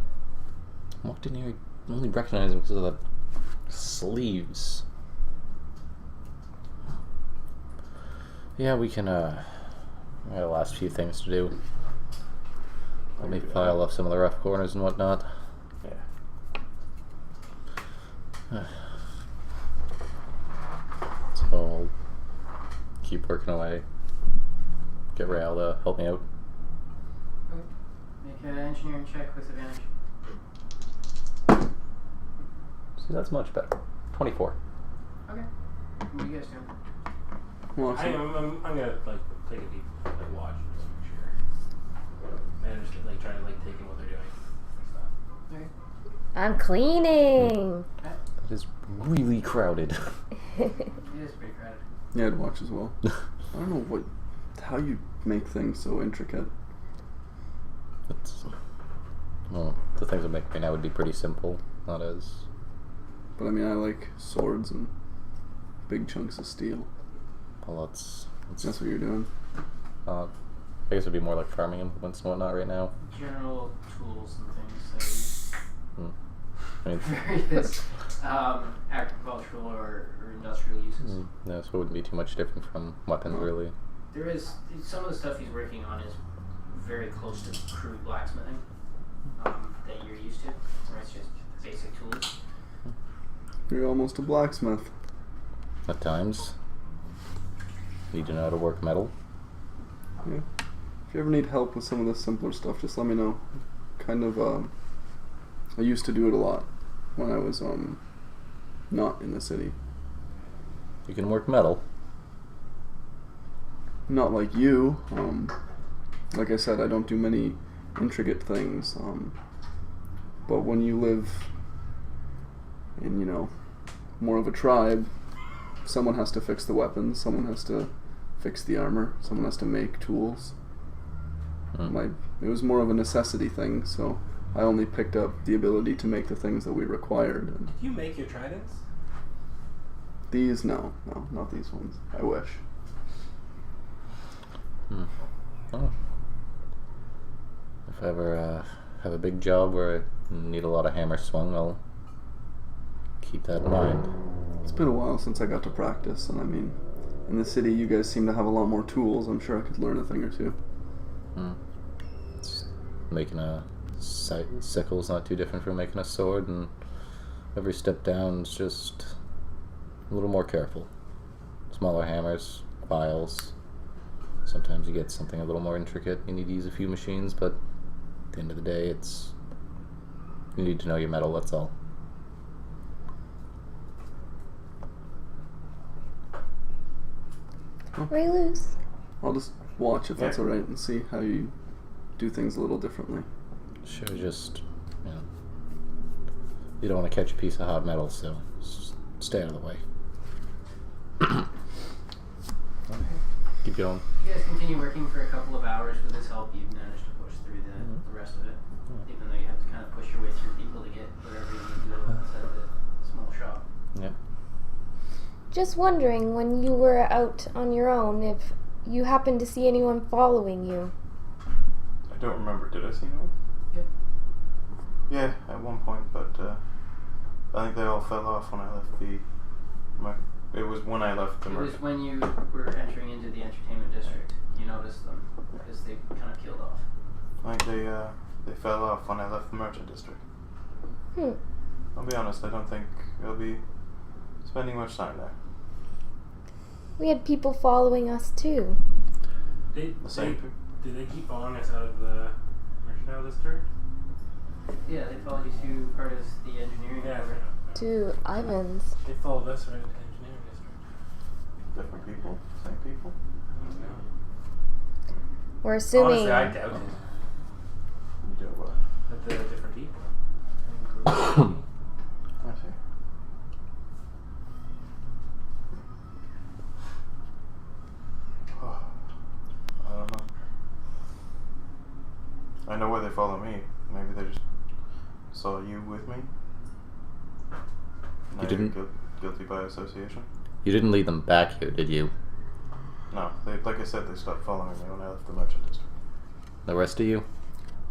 walked in here. I only recognize him because of the sleeves. Yeah, we can. We got the last few things to do. Let me file off some of the rough corners and whatnot. Yeah. So I'll keep working away. Get Rael to help me out. Okay. Make an engineering check with advantage. See, that's much better. 24. Okay. What are you guys doing? Well, I'm gonna like take a deep watch and just make sure. And just like try to like take in what they're doing and stuff. Okay. I'm cleaning. That is really crowded. It is pretty crowded. yeah, I'd watch as well. I don't know how you make things so intricate. Well, the things I make right now would be pretty simple, not as. But I mean, I like swords and big chunks of steel. Well, that's That's what you're doing. I guess it'd be more like farming implements and whatnot right now. General tools and things I mean, that various agricultural or industrial uses. no, so it wouldn't be too much different from weapons, really. There is some of the stuff he's working on is very close to crude blacksmithing that you're used to. Where it's just basic tools. You're almost a blacksmith. At times, need to know how to work metal. Yeah. If you ever need help with some of the simpler stuff, just let me know. Kind of, I used to do it a lot when I was, not in the city. You can work metal. Not like you. Like I said, I don't do many intricate things. But when you live in, more of a tribe, someone has to fix the weapons, someone has to fix the armor, someone has to make tools. It was more of a necessity thing, so I only picked up the ability to make the things that we required. And Did you make your tridents? these, no, not these ones. I wish. Oh. If I ever have a big job where I need a lot of hammer swung, I'll keep that in mind. It's been a while since I got to practice, and I mean, in the city you guys seem to have a lot more tools. I'm sure I could learn a thing or two. Making a sickle's not too different from making a sword, and every step down is just a little more careful. Smaller hammers, files. Sometimes you get something a little more intricate. You need to use a few machines, but at the end of the day, you need to know your metal, that's all. Ray loose. I'll just watch if that's alright and see how you do things a little differently. Sure, just, you don't want to catch a piece of hot metal, so stay out of the way. Keep going. You guys continue working for a couple of hours. With his help, you've managed to push through the rest of it, even though you have to kind of push your way through people to get wherever you need to go inside the small shop. Yep. Just wondering, when you were out on your own, if you happened to see anyone following you. I don't remember. Did I see anyone? Yep. Yeah, at one point, but I think they all fell off when I left it was when I left the It was market. when you were entering into the entertainment district. You noticed them because they kind of peeled off. I think they fell off when I left the merchant district. I'll be honest, I don't think I'll be spending much time there. We had people following us too. The same people. Did they keep following us out of the mercantile district? Yeah, they followed you to part of the engineering. Yeah. program. To Ivan's. They followed us right into the engineering district. Different people? Same people? I don't know. We're assuming. Honestly, I doubt it. You do what? That they're different people. I see. I don't know. I know why they follow me. Maybe they just saw you with me. Now You didn't? you're guilty by association? You didn't lead them back here, did you? No, like I said, they stopped following me when I left the merchant district. The rest of you?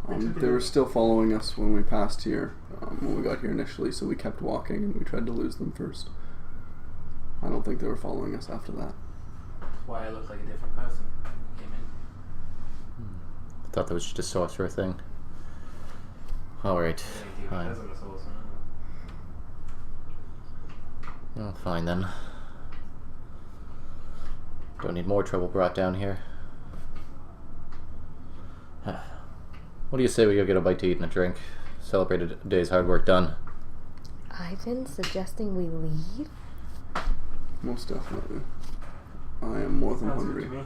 They were still following us when we passed here, when we got here initially, so we kept walking and we tried to lose them first. I don't think they were following us after that. That's why I look like a different person when I came in. I thought that was just a sorcerer thing. Alright, fine. Well, fine then. Don't need more trouble brought down here. What do you say we go get a bite to eat and a drink? Celebrate a day's hard work done. Ivan suggesting we leave? Most definitely. I am more than Sounds good hungry. to me.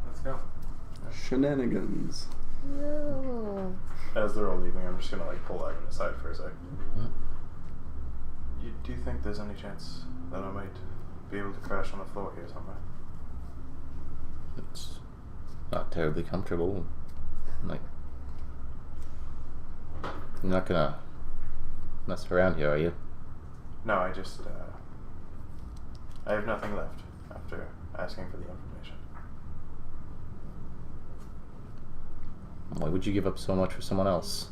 Let's go. Shenanigans. No. As they're all leaving, I'm just gonna pull Ivan aside for a sec. Do you think there's any chance that I might be able to crash on the floor here somewhere? It's not terribly comfortable. Like, you're not gonna mess around here, are you? No, I just I have nothing left after asking for the information. Why would you give up so much for someone else?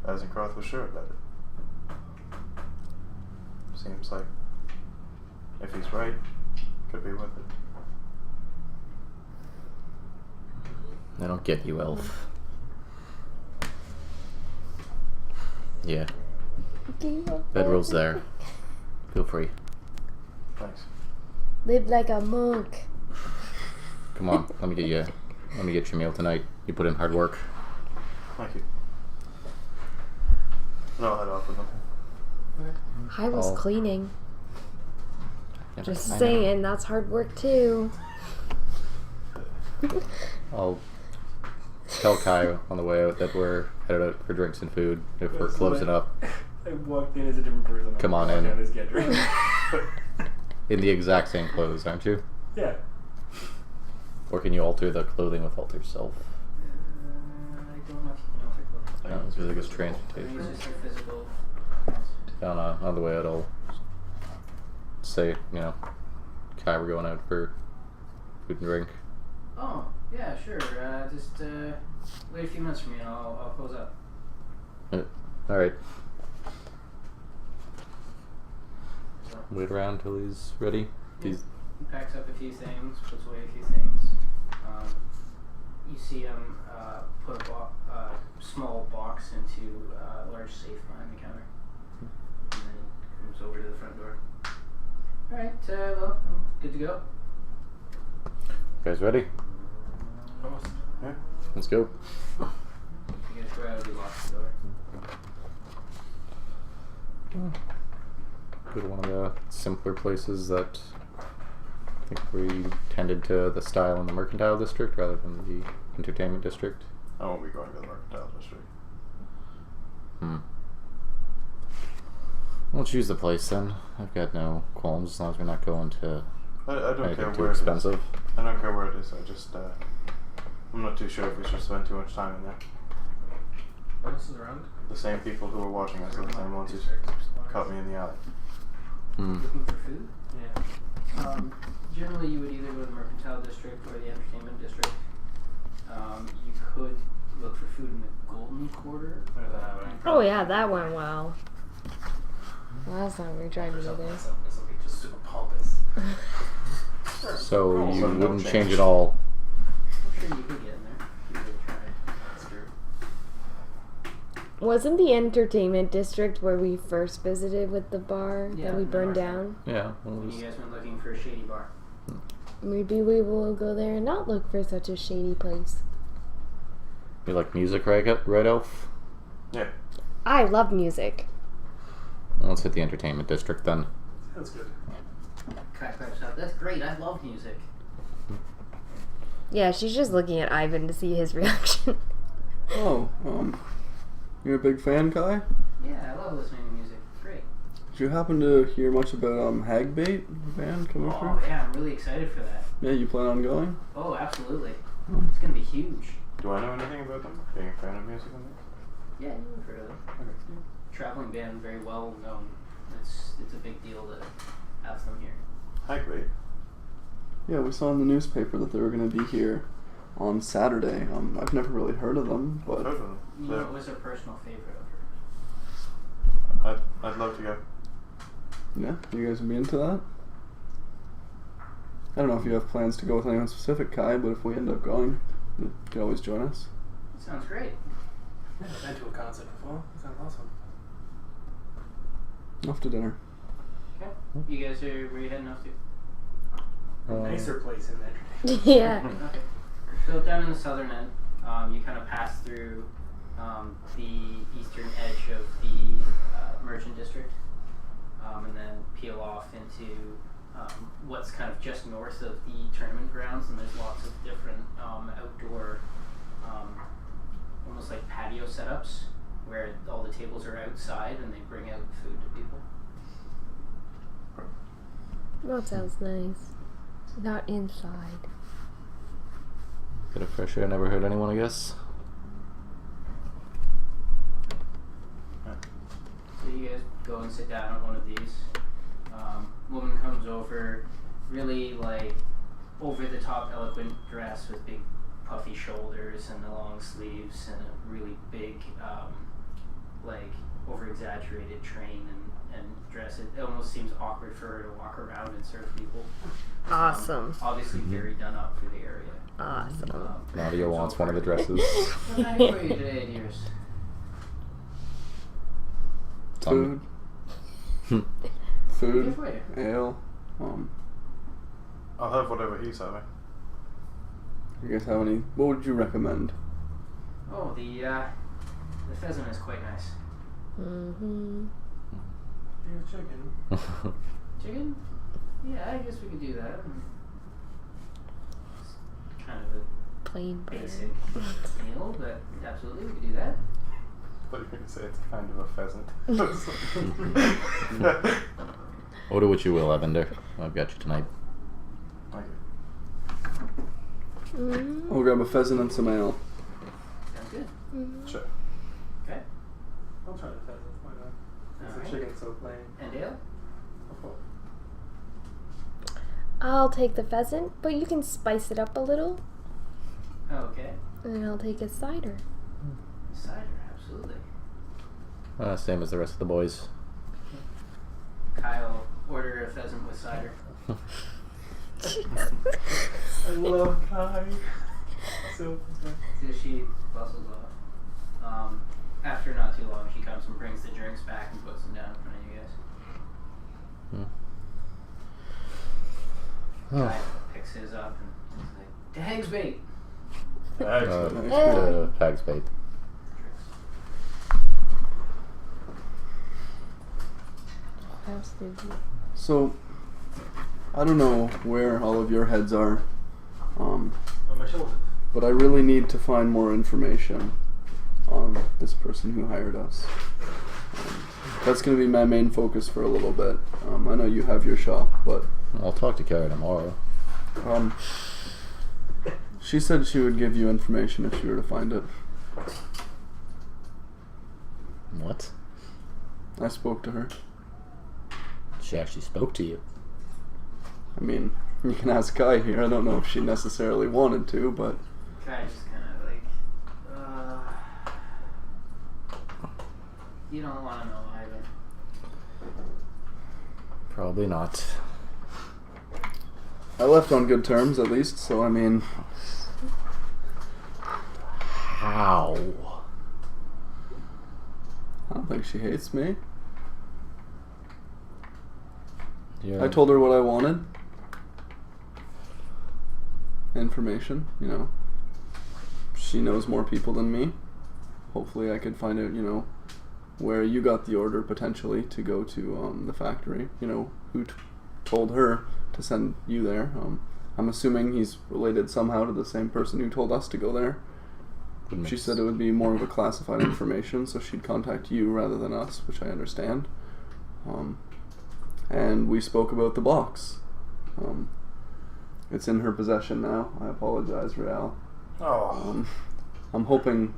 Eisencroft was sure about it. Seems like if he's right, could be worth it. I don't get you, elf. Yeah, bedroll's there. Feel free. Thanks. Live like a monk. Come on, let me get your meal tonight. You put in hard work. Thank you. No, I'll head off with him. I was Oh. cleaning. Yeah, Just I know. saying, that's hard work too. I'll tell Kai on the way out that we're headed out for drinks and food if we're So closing up I walked in as a different person. Come on Walked in. out as Gedrick. in the exact same clothes, aren't you? Yeah. Or can you alter the clothing without yourself? I don't know if you can alter clothing. No, it's really good I think transportation. it's just your physical. On the way out, I'll say, Kai, we're going out for food and drink. Oh, yeah, sure. Just wait a few minutes for me and I'll close up. Alright. So, Wait around till he's ready. he He's packs up a few things, puts away a few things. You see him put a small box into a large safe behind the counter. And then he comes over to the front door. Alright, well, I'm good to go. guys ready? Almost. Yeah. Let's go. You guys go out, he locks the door. Go to one of the simpler places that I think we tended to the style in the mercantile district rather than the entertainment district. I won't be going to the mercantile district. We'll choose the place then. I've got no qualms as long as we're not going to I don't care anything too where it is. expensive. I don't care where it is. I just I'm not too sure if we should spend too much time in there. What else is around? The same people who were watching us are the same ones who caught me in the alley. Looking for food? Yeah. Generally, you would either go to the mercantile district or the entertainment district. You could look for food in the golden quarter. Where's that happening? Oh yeah, that went well. Last time we tried to do Something this. just super pompous. So you So no wouldn't change. change it all. I'm sure you could get in there. You could try. That's true. Wasn't the entertainment district where we first visited with the bar Yeah, that we the burned bar. down? Yeah. We'll When just, you guys went looking for a shady bar. Maybe we will go there and not look for such a shady place. you like music, right, Elf? Yeah. I love music. Let's hit the entertainment district then. Sounds good. Kai pipes out. That's great. I love music. Yeah, she's just looking at Ivan to see his reaction. Oh, you're a big fan, Kai? Yeah, I love listening to music. It's great. Did you happen to hear much about Hagbait, the band coming Oh through? yeah, I'm really excited for that. Yeah, you plan on going? Oh, absolutely. It's gonna be huge. Do I know anything about them? Being a fan of music and this? Yeah, you've heard of them. Okay. Traveling band, very well known. It's a big deal to have them here. Hi, great. Yeah, we saw in the newspaper that they were going to be here on Saturday. I've never really heard of them, I've heard but of them. You know, it was a personal favorite of hers. I'd love to go. yeah, you guys would be into that? I don't know if you have plans to go with anyone specific, Kai, but if we end up going, you could always join us. It sounds great. Yeah, I've been to a concert before. That sounds awesome. Off to dinner. Okay. You guys are where you heading off to? Nicer place in there. Yeah. Okay. So down in the southern end, you kind of pass through the eastern edge of the merchant district, and then peel off into what's kind of just north of the tournament grounds, and there's lots of different outdoor, almost like patio setups, where all the tables are outside and they bring out food to people. That sounds nice. Not inside. Bit of fresh air, never hurt anyone, I guess. So you guys go and sit down at one of these. Woman comes over, really like over the top eloquent dress with big puffy shoulders and the long sleeves and a really big like over exaggerated train and dress. It almost seems awkward for her to walk around and serve people. Awesome. Obviously very done up for the area. Awesome. Nadia wants one of the dresses. What can I do for you today, dears? Food. Good Food. for you. Ale. I'll have whatever he's having. You guys have any? What would you recommend? Oh, the pheasant is quite nice. Mm-hmm. Yeah, chicken. Chicken? Yeah, I guess we could do that. It's kind of a Plain basic bread. meal, but absolutely we could do that. I thought you were going to say it's kind of a pheasant. Order what you will, Evander. I've got you tonight. Thank you. Mm-hmm. I'll grab a pheasant and some ale. Sounds good. Mm-hmm. Sure. Okay. I'll try the pheasant. Why not? Alright. The chicken's so plain. And ale? Of course. I'll take the pheasant, but you can spice it up a little. Okay. And I'll take a cider. Cider, absolutely. Same as the rest of the boys. Kyle, order a pheasant with cider. I love Kai. So So she bustles off. After not too long, she comes and brings the drinks back and puts them down in front of you guys. Kyle picks his up and is like, "Dag's bait." Hag's bait. Absolutely. So, I don't know where all of your heads are, on my shoulders. but I really need to find more information on this person who hired us. That's going to be my main focus for a little bit. I know you have your shop, but I'll talk to Kara tomorrow. she said she would give you information if she were to find it. What? I spoke to her. She actually spoke to you. I mean, you can ask Kai here. I don't know if she necessarily wanted to, but Kai just kind of like, you don't want to know either. Probably not. I left on good terms at least, so I mean, How? I don't think she hates me. You're, I told her what I wanted. Information, you know. She knows more people than me. Hopefully I could find out, you know, where you got the order potentially to go to the factory. You know, who told her to send you there. I'm assuming he's related somehow to the same person who told us to go there. wouldn't She make said it would be more of a classified information, so she'd contact you rather than us, which I understand. And we spoke about the box. It's in her possession now. I apologize, Real. Oh. I'm hoping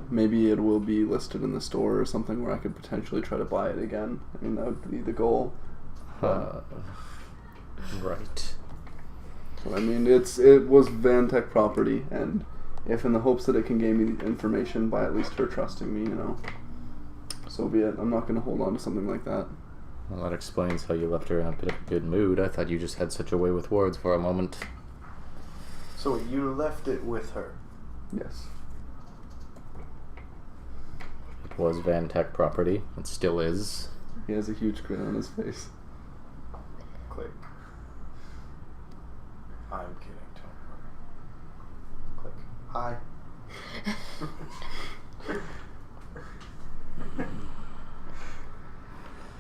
maybe it will be listed in the store or something where I could potentially try to buy it again. I mean, that would be the goal. Right. But I mean, it was Vantech property, and if in the hopes that it can gain me the information by at least her trusting me, you know, so be it. I'm not going to hold on to something like that. Well, that explains how you left her in a bit of a good mood. I thought you just had such a way with words for a moment. So you left it with her? Yes. It was Vantech property. It still is. He has a huge grin on his face. Click. I'm kidding, don't worry. Click. Hi.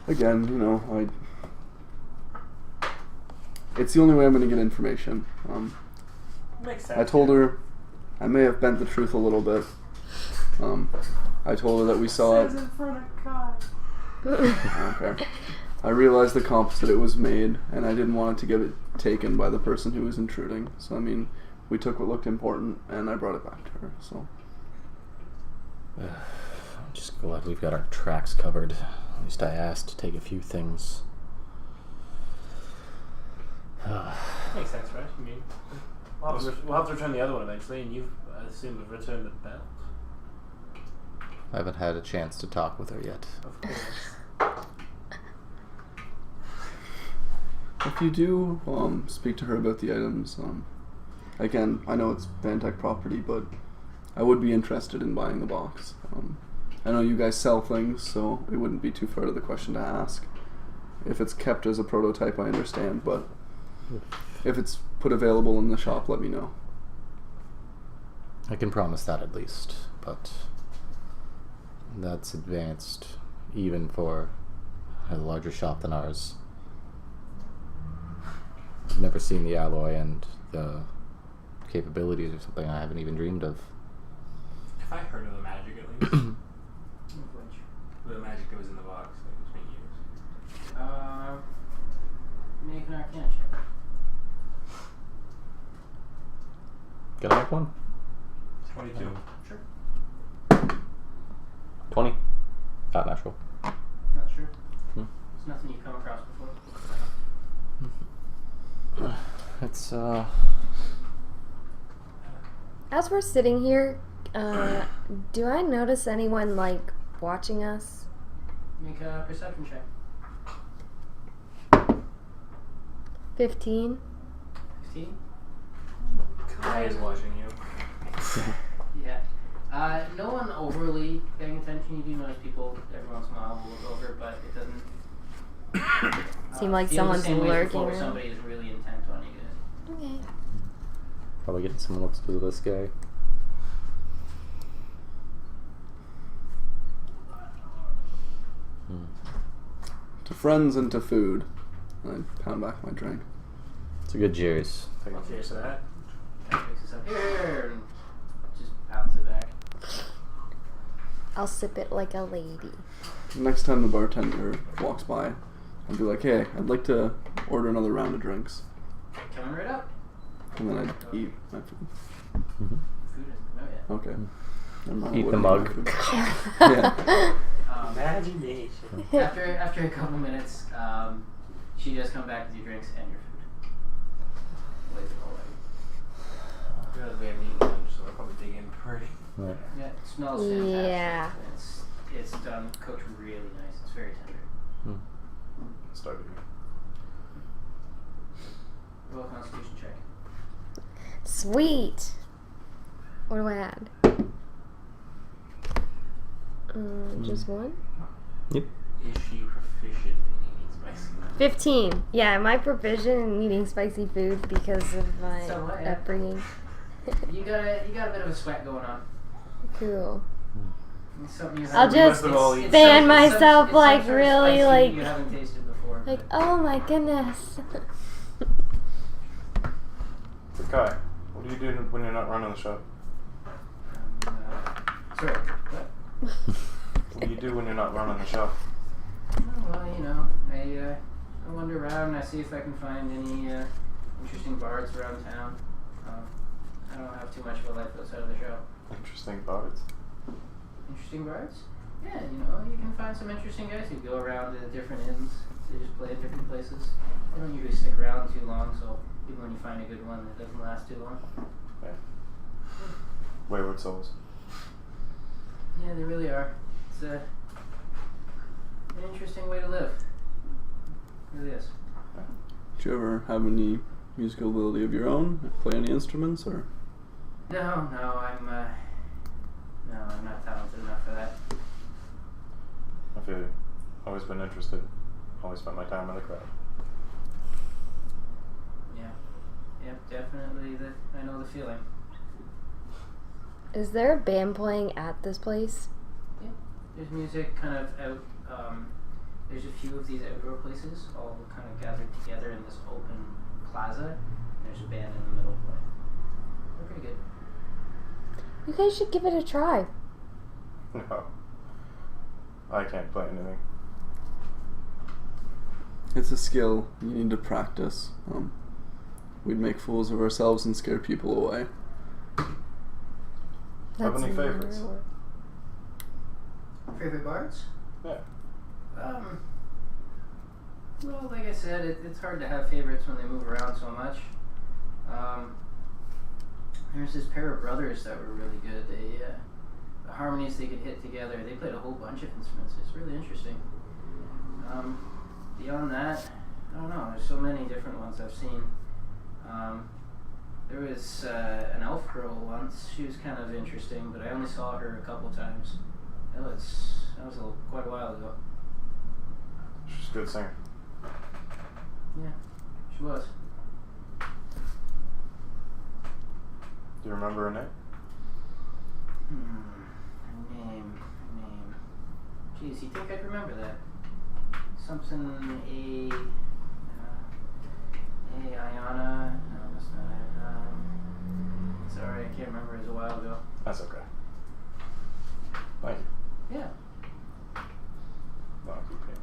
Again, you know, it's the only way I'm going to get information. Makes sense. I told her, I may have bent the truth a little bit. I told her that we saw it. in front of Kai. Okay. I realized the comps that it was made, and I didn't want it to get it taken by the person who was intruding. So, I mean, we took what looked important, and I brought it back to her, so. I'm just glad we've got our tracks covered. At least I asked to take a few things. Makes sense, right? I mean, we'll have to return the other one eventually, and you've, I assume, have returned the belt. I haven't had a chance to talk with her yet. Of course. If you do speak to her about the items, again, I know it's Vantech property, but I would be interested in buying the box. I know you guys sell things, so it wouldn't be too far to the question to ask. If it's kept as a prototype, I understand, but if it's put available in the shop, let me know. I can promise that at least, but that's advanced even for a larger shop than ours. I've never seen the alloy, and the capabilities are something I haven't even dreamed of. If I heard of the magic at least. The magic that was in the box that was being used. Make an Arcana check. Can I make one? 22. Sure. 20. Not natural. Not sure. Hmm. It's nothing you've come across before. Let's As we're sitting here, do I notice anyone like watching us? Make a perception check. 15. 15? Kai is watching you. Yeah. No one overly paying attention. You do notice people every once in a while will look over, but it doesn't Seem like feel the someone's same way lurking before around. somebody is really intent on you guys. Okay. probably getting some looks to this guy. To friends and to food. And I pound back my drink. It's a good cheers. I'll cheers to that. Kind of picks this up here and just pounds it back. I'll sip it like a lady. Next time the bartender walks by, I'll be like, hey, I'd like to order another round of drinks. Coming right up. And then I'd eat my food. Mm-hmm. Food isn't come out yet. Okay. Never mind, I Eat the wouldn't mug. eat my food. Yeah. Imagination. After a couple minutes, she does come back with your drinks and your food. Lays it all ready. I realize we haven't eaten lunch, so I'll probably dig in pretty. Right. Yeah, it smells fantastic. Yeah. And it's done, cooked really nice. It's very tender. Start eating. Roll a constitution check. Sweet. What do I add? Just one? Yep. Is she proficient in eating spicy food? 15. Yeah, am I proficient in eating spicy food because of my Somewhat, yeah. upbringing? You got a bit of a sweat going on. Cool. It's something you I'll haven't- just must have all it's eaten fan some- it's myself some like sort of really spicy like you haven't tasted before. like but- oh my goodness. So Kai, what do you do when you're not running the shop? Sorry, what? What do you do when you're not running the shop? Oh, well, you know, I wander around and I see if I can find any interesting bards around town. I don't have too much of a life outside of the shop. Interesting bards. Interesting bards? Yeah, you know, you can find some interesting guys who go around to different inns. They just play at different places. They don't usually stick around too long, so even when you find a good one, it doesn't last too long. Yeah. Wayward souls. Yeah, they really are. It's an interesting way to live. It really is. Do you ever have any musical ability of your own? Play any instruments or? No, I'm not talented enough for that. I've always been interested. Always spent my time in the crowd. Yeah. Yep, definitely. I know the feeling. Is there a band playing at this place? Yeah. There's music kind of out. There's a few of these outdoor places all kind of gathered together in this open plaza. And there's a band in the middle playing. They're pretty good. You guys should give it a try. No. I can't play anything. It's a skill you need to practice. We'd make fools of ourselves and scare people away. Have any never favorites? worked. Favorite bards? Yeah. Well, like I said, it's hard to have favorites when they move around so much. There's this pair of brothers that were really good. The harmonies they could hit together, they played a whole bunch of instruments. It's really interesting. Beyond that, I don't know. There's so many different ones I've seen. There was an elf girl once. She was kind of interesting, but I only saw her a couple times. That was quite a while ago. She's a good singer. Yeah, she was. Do you remember her name? Her name. Jeez, you think I'd remember that? Something Ayana. No, that's not it. Sorry, I can't remember. It was a while ago. That's okay. Thank you. Yeah. No, I'll keep it.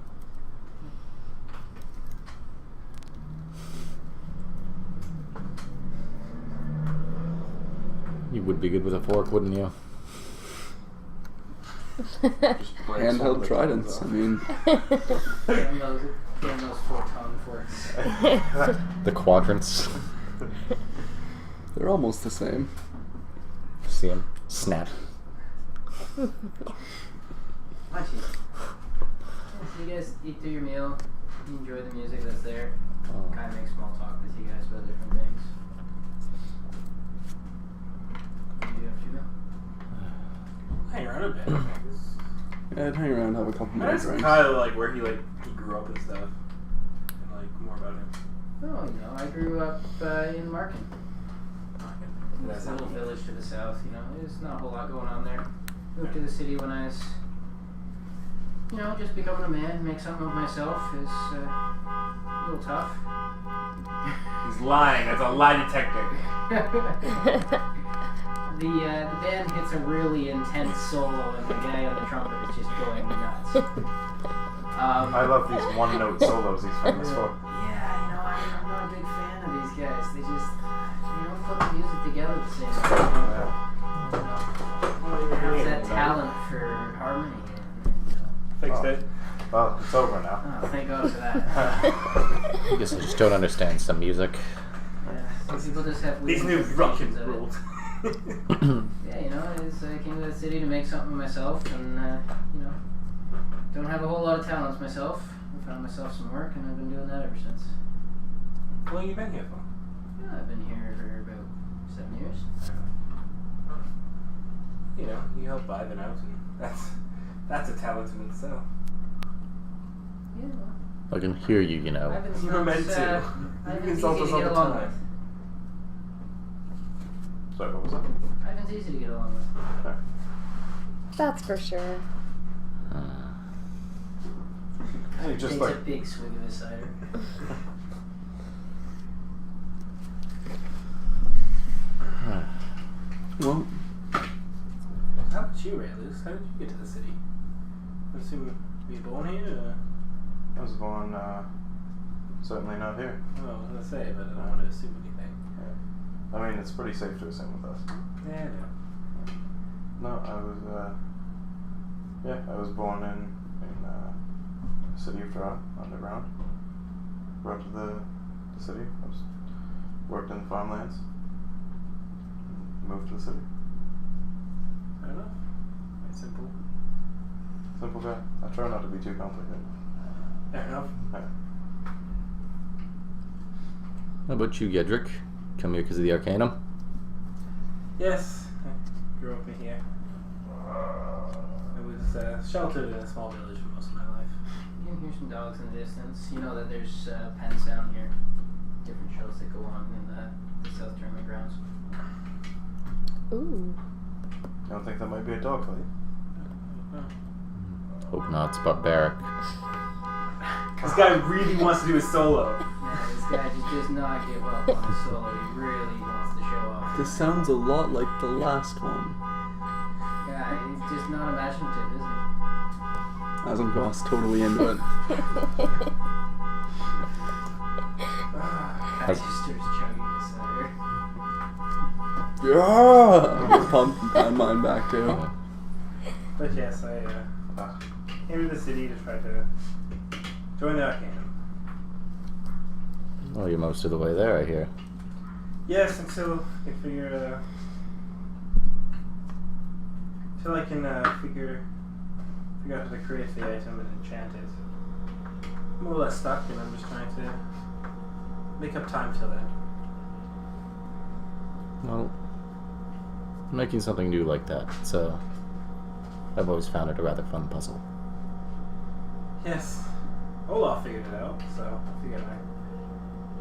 You would be good with a fork, wouldn't you? Handheld tridents. I mean, Damn those 4-ton forks. The quadrants. They're almost the same. See him snap. Much easier. So you guys eat through your meal, you enjoy the music that's there, kind of make small talk with you guys about different things. What do you do after your meal? Hang around a bit. Yeah, I'd hang around, have a couple more That's drinks. kind of like where he grew up and stuff, and like more about him. Oh, you know, I grew up in Markin. It's a little village to the south, you know, there's not a whole lot going on there. Moved to the city when I was, you know, just becoming a man, make something of myself is a little tough. He's lying. That's a lie detector. The band hits a really intense solo and the guy on the trumpet is just going nuts. I love these one-note solos he's famous for. Yeah, you know, I'm not a big fan of these guys. They just, they don't put the music together the same way. They have that talent for harmony. And, Fixed it. Well, it's over now. oh, thank God for that. I guess I just don't understand some music. Yeah, some people just have These weird new Russian interpretations of it. rules. Yeah, you know, I came to the city to make something of myself, and you know, don't have a whole lot of talents myself. I found myself some work, and I've been doing that ever since. How long you been here for? Yeah, I've been here for about 7 years. You know, you help Ivan out, and that's a talent in itself. Yeah, well, I can hear you, you know. Ivan's You're not, meant to. Ivan's You insult easy us to all get the along time. with. Sorry, what was that? Ivan's easy to get along with. Okay. That's for sure. Hey, just Takes like a big swig of his cider. Well, How about you, Raylus? How did you get to the city? I assume were you born here? Or? I was born, certainly not here. Oh, I was gonna say, but I don't want to assume anything. I mean, it's pretty safe to assume with us. Yeah, I know. No, I was born in the city of Toronto, underground. Brought to the city. Worked in the farmlands. Moved to the city. Fair enough. Very simple. Simple guy. I try not to be too complicated. Fair enough. Yeah. How about you, Gedrick? Come here because of the Arcanum? Yes, I grew up in here. I was sheltered in a small village for most of my life. You can hear some dogs in the distance. You know that there's pens down here. Different shows that go on in the South Tournament grounds. Ooh. You don't think that might be a dog fight? Hope not, it's barbaric. This guy really wants to do a solo. Yeah, this guy just does not give up on his solo. He really wants to show off. this sounds a lot like the last one. Yeah, he's just not imaginative, is he? Asmgoth's totally into it. Guy just starts chugging the cider. Yeah! I'm pumped and pound mine back too. But yes, I came to the city to try to join the Arcanum. Oh, you're most of the way there, I hear. Yes, until I can figure figure out how to create the item and enchant it. I'm more or less stuck, and I'm just trying to make up time till then. Well, making something new like that, so I've always found it a rather fun puzzle. Yes, Olaf figured it out, so I figured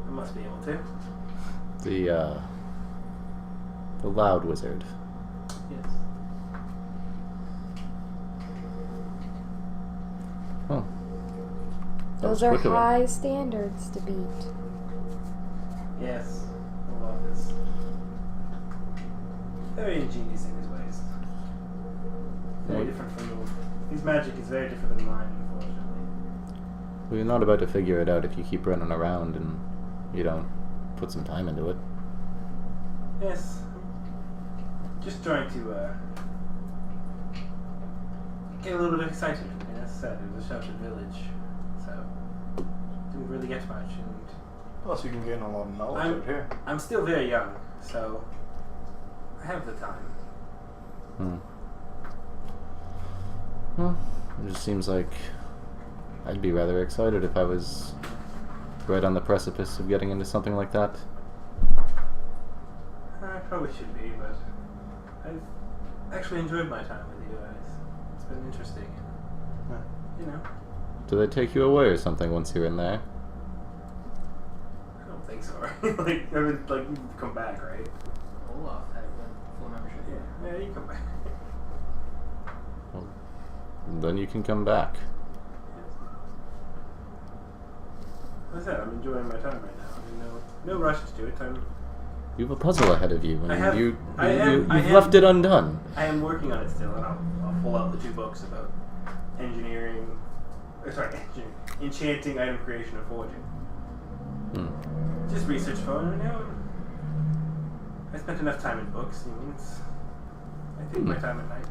I must be able to. The loud wizard. Yes. Oh. That Those was are quick of him. high standards to beat. Yes, Olaf is very ingenious in his ways. Very Well- different from his magic is very different than mine, unfortunately. Well, you're not about to figure it out if you keep running around and you don't put some time into it. Yes, just trying to get a little bit excited. As I said, it was a sheltered village, so didn't really get much. And Plus, you can gain a lot of knowledge I'm- out here. I'm still very young, So I have the time. Well, it just seems like I'd be rather excited if I was right on the precipice of getting into something like that. I probably should be, but I've actually enjoyed my time with you guys. It's been interesting. You know, Do they take you away or something once you're in there? I don't think so. Right? Like, I mean, like you come back, right? Olaf had full membership. Yeah, you come back. Well, then you can come back. Like I said, I'm enjoying my time right now. I mean, no rush to do it. You have a puzzle ahead of you, and I have- you've I am- left it undone. I am working on it still, and I'll pull out the 2 books about enchanting, item creation, and forging. Just research for it. You know, I spent enough time in books. You know, I take my time at night.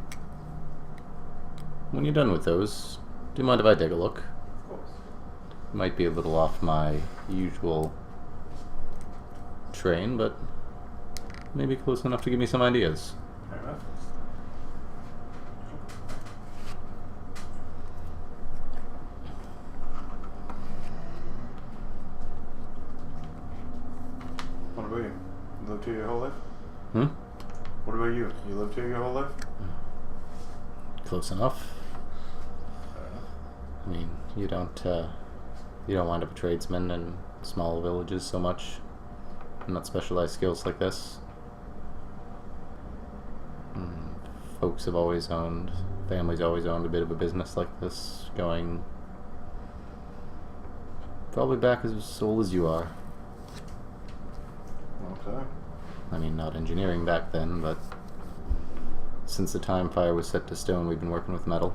When you're done with those, do you mind if I take a look? Of course. Might be a little off my usual train, but maybe close enough to give me some ideas. Fair enough. What about you? You lived here your whole life? What about you? You lived here your whole life? Close enough. Fair enough. I mean, you don't wind up a tradesman in small villages so much, and not specialized skills like this. Families always owned a bit of a business like this, going probably back as old as you are. Okay. I mean, not engineering back then, but since the time fire was set to stone, we've been working with metal.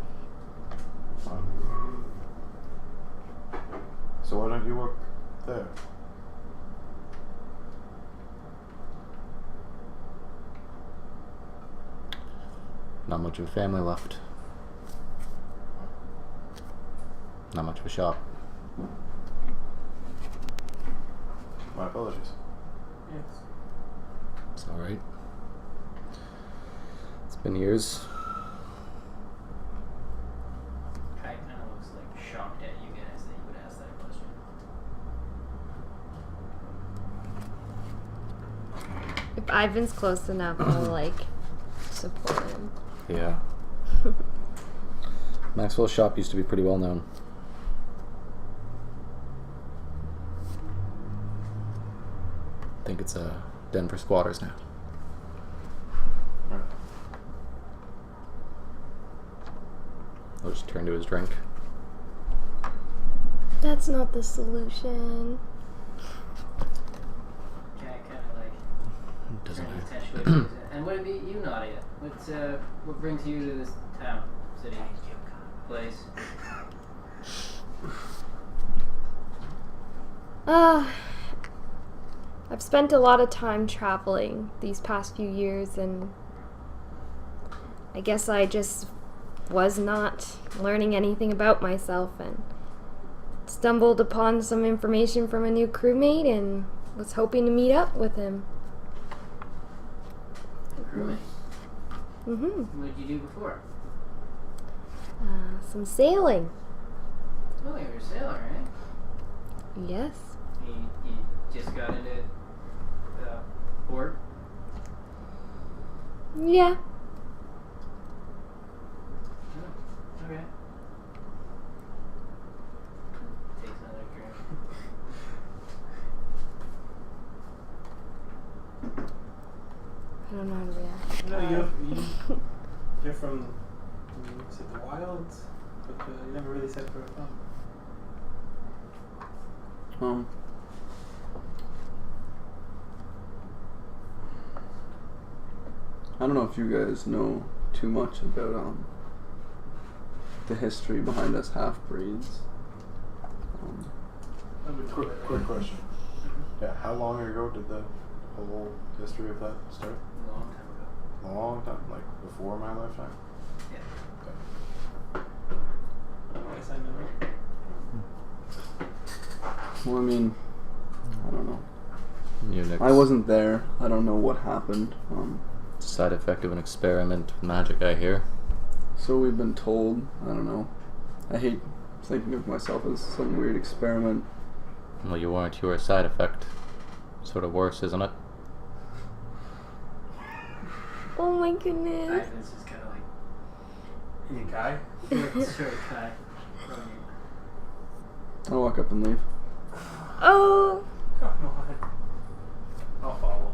So why don't you work there? Not much of a family left. Not much of a shop. My apologies. Yes. It's alright. It's been years. Kai kind of looks like shocked at you guys that you would ask that question. If Ivan's close enough, I'll like support him. Yeah. Maxwell's shop used to be pretty well known. I think it's a den for squatters now. Right. I'll just turn to his drink. That's not the solution. Kai kind of like Doesn't turns matter. his head towards you. And what about you, Nadia? What brings you to this town, city, place? I've spent a lot of time traveling these past few years, and I guess I just was not learning anything about myself, and stumbled upon some information from a new crewmate and was hoping to meet up with him. Crewmate. Mm-hmm. What did you do before? Some sailing. Oh, you were a sailor, right? Yes. You just got into port? Yeah. Oh, okay. Takes another drink. I don't know how to react. No, you're from, you said the wilds, but you never really said where you're from. I don't know if you guys know too much about the history behind us half-breeds. Quick question. Yeah, how long ago did the whole history of that start? A long time ago. A long time, like before my lifetime? Yeah. Yes, I know. Well, I mean, I don't know. Unix. I wasn't there. I don't know what happened. Side effect of an experiment with magic, I hear. So we've been told. I don't know. I hate thinking of myself as some weird experiment. Well, you weren't. You were a side effect. Sort of worse, isn't it? Oh my goodness. Ivan's just kind of like, You guy? straight cut. I'll walk up and leave. Oh. Come on. I'll follow.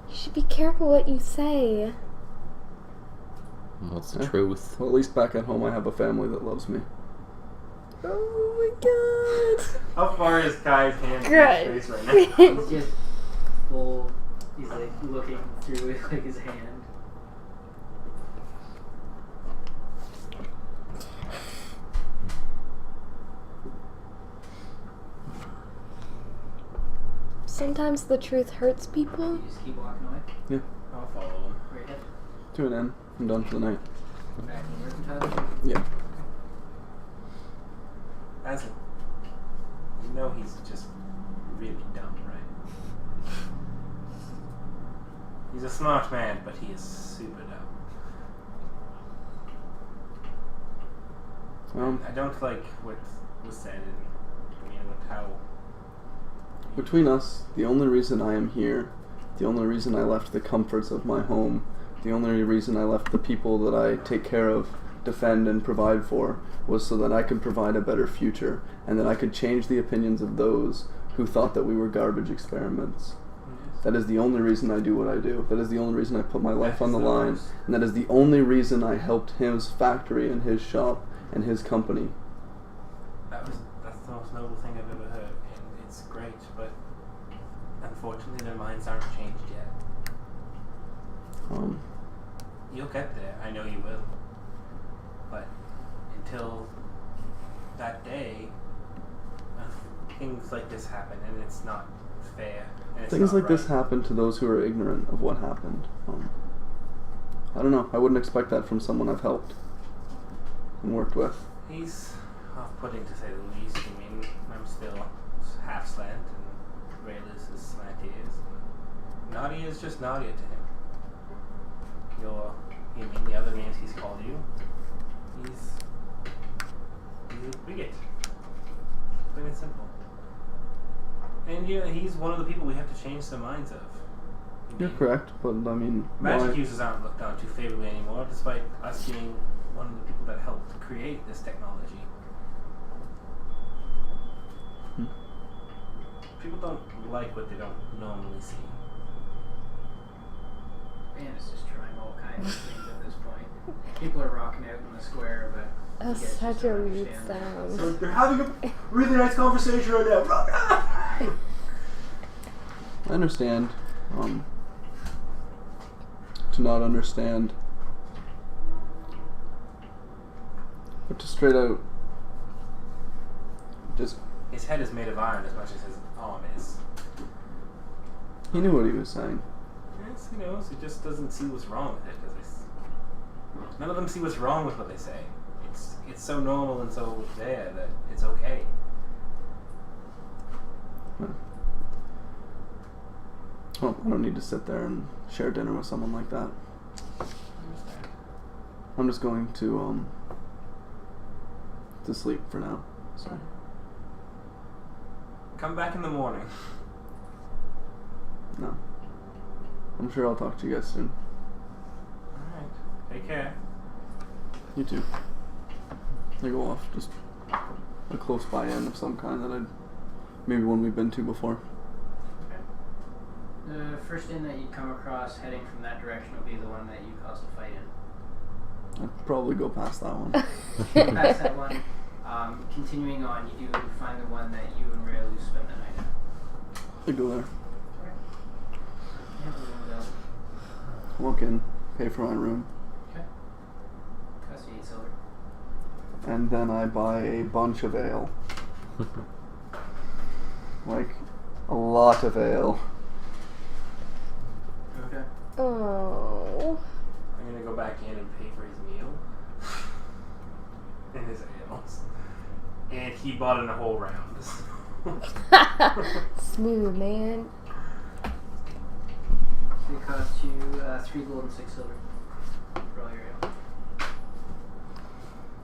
You should be careful what you say. What's the Yeah. truth? Well, at least back at home I have a family that loves me. Oh my god. How far is Kai's hand from Good. his face right now? He's just full. He's like looking through like his hand. Sometimes the truth hurts people. You just keep walking away. I'll follow him. Right ahead. To an end. I'm done for the night. Back in the mercantile. Yeah. Basil, you know he's just really dumb, right? He's a smart man, but he is super dumb. I don't like what was said and with how... Between us, the only reason I am here, the only reason I left the comforts of my home, the only reason I left the people that I take care of, defend, and provide for, was so that I could provide a better future, and that I could change the opinions of those who thought that we were garbage experiments. That is the only reason I do what I do. That is the only reason I put my life on the line, and that is the only reason I helped his factory and his shop and his company. That's the most noble thing I've ever heard, and it's great, but unfortunately their minds aren't changed yet. You'll get there, I know you will. But until that day, things like this happen, and it's not fair. And it's Things not like this right. happen to those who are ignorant of what happened. I don't know. I wouldn't expect that from someone I've helped and worked with. He's off-putting to say the least. I mean, I'm still half slant, and Rayless is slant ears. Nadia is just Nadia to him. You mean the other names he's called you? He's a bigot. Plain and simple. And he's one of the people we have to change the minds of. You're correct, but I mean, Magic why? users aren't looked on too favorably anymore, despite us being one of the people that helped create this technology. People don't like what they don't normally see. Man, it's just trying all kinds of things at this point. People are rocking out in the square, but That's you guys such just a don't weird understand. sound. So they're having a really nice conversation right now. I understand. To not understand. But to straight out just His head is made of iron as much as his arm is. he knew what he was saying. Yes, he knows. He just doesn't see what's wrong with it. None of them see what's wrong with what they say. It's so normal and so there that it's okay. Well, I don't need to sit there and share dinner with someone like that. I'm just going to sleep for now. So Come back in the morning. no. I'm sure I'll talk to you guys soon. Alright. Take care. You too. I go off just a close by inn of some kind that maybe one we've been to before. The first inn that you come across heading from that direction will be the one that you caused a fight in. I'd probably go past that one. Past that one. Continuing on, you do find the one that you and Raylu spend the night at. I go there. Yeah, the room available. Walk in, pay for my room, Okay. Costs you 8 silver. and then I buy a bunch of ale. Like, a lot of ale. Okay. Oh. I'm gonna go back in and pay for his meal. And his ales. And he bought in a whole round. Smooth, man. So it costs you 3 gold and 6 silver for all your ale.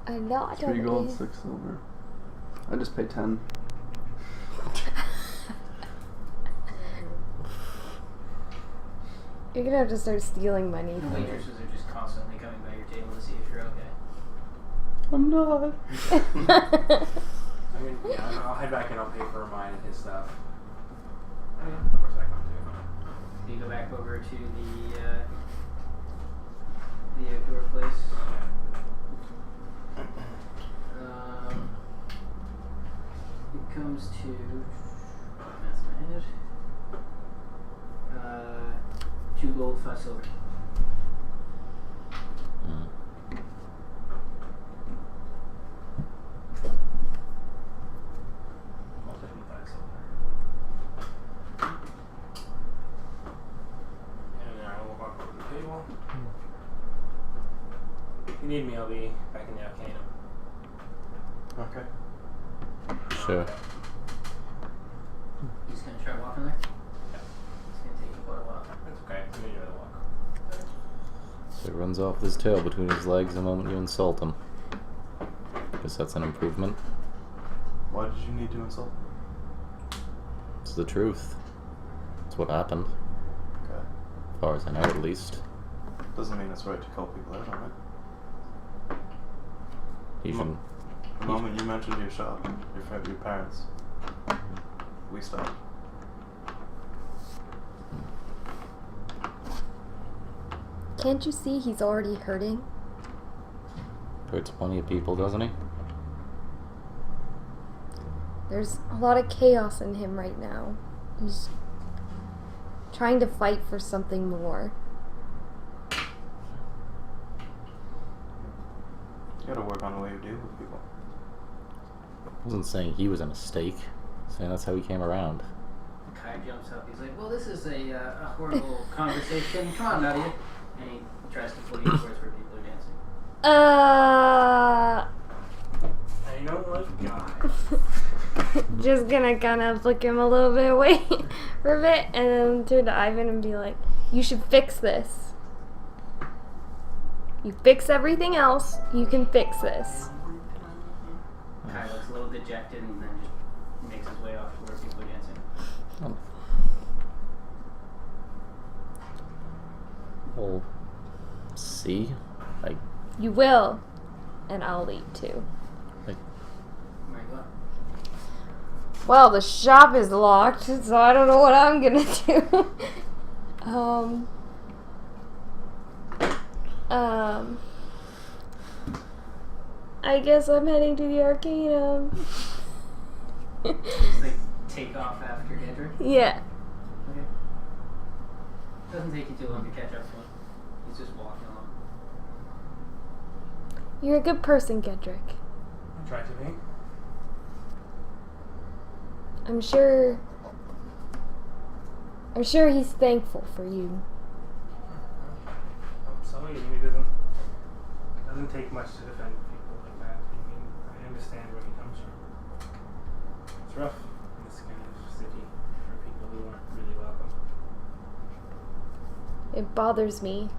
A lot 3 of gold, it. 6 silver. I just pay 10. You're gonna have to start stealing money The from it. waitresses are just constantly coming by your table to see if you're okay. I'm not. I mean, yeah, I'll head back and I'll pay for mine and his stuff. And of course I come too. So you go back over to the outdoor place. It comes to math in my head. 2 gold, 5 silver. Mm. I'll take 5 silver. And then I will walk over to the table. If you need me, I'll be back in the arcana. Okay. Sure. You just gonna try walking there? Yeah. It's gonna take you quite a while. That's okay. I'm gonna enjoy the walk. So he runs off with his tail between his legs the moment you insult him. Guess that's an improvement. Why did you need to insult? It's the truth. It's what happened. Okay. As far as I know, at least. Doesn't mean it's right to call people out on it. Even The moment you mentioned your shop, your parents, we stopped. Can't you see he's already hurting? hurts plenty of people, doesn't he? There's a lot of chaos in him right now. He's trying to fight for something more. You gotta work on the way you deal with people. I wasn't saying he was a mistake. Saying that's how he came around. Kai jumps up. He's like, "Well, this is a horrible conversation. Come on, Nadia." And he tries to pull you towards where people are dancing. I don't like guys. Just gonna kind of flick him a little bit away for a bit, and then turn to Ivan and be like, "You should fix this. You fix everything else, you can fix this." Kai looks a little dejected and then just makes his way off to where people are dancing. Oh. Well, see? You will, and I'll leave too. Where you going? Well, the shop is locked, so I don't know what I'm gonna do. I guess I'm heading to the Arcanum. Just like take off after Gedrick? Yeah. Okay. Doesn't take you too long to catch up to him. He's just walking along. You're a good person, Gedrick. I try to be. I'm sure he's thankful for you. So I mean, it doesn't take much to defend people like that. I mean, I understand where he comes from. It's rough in this kind of city for people who aren't really welcome. It bothers me.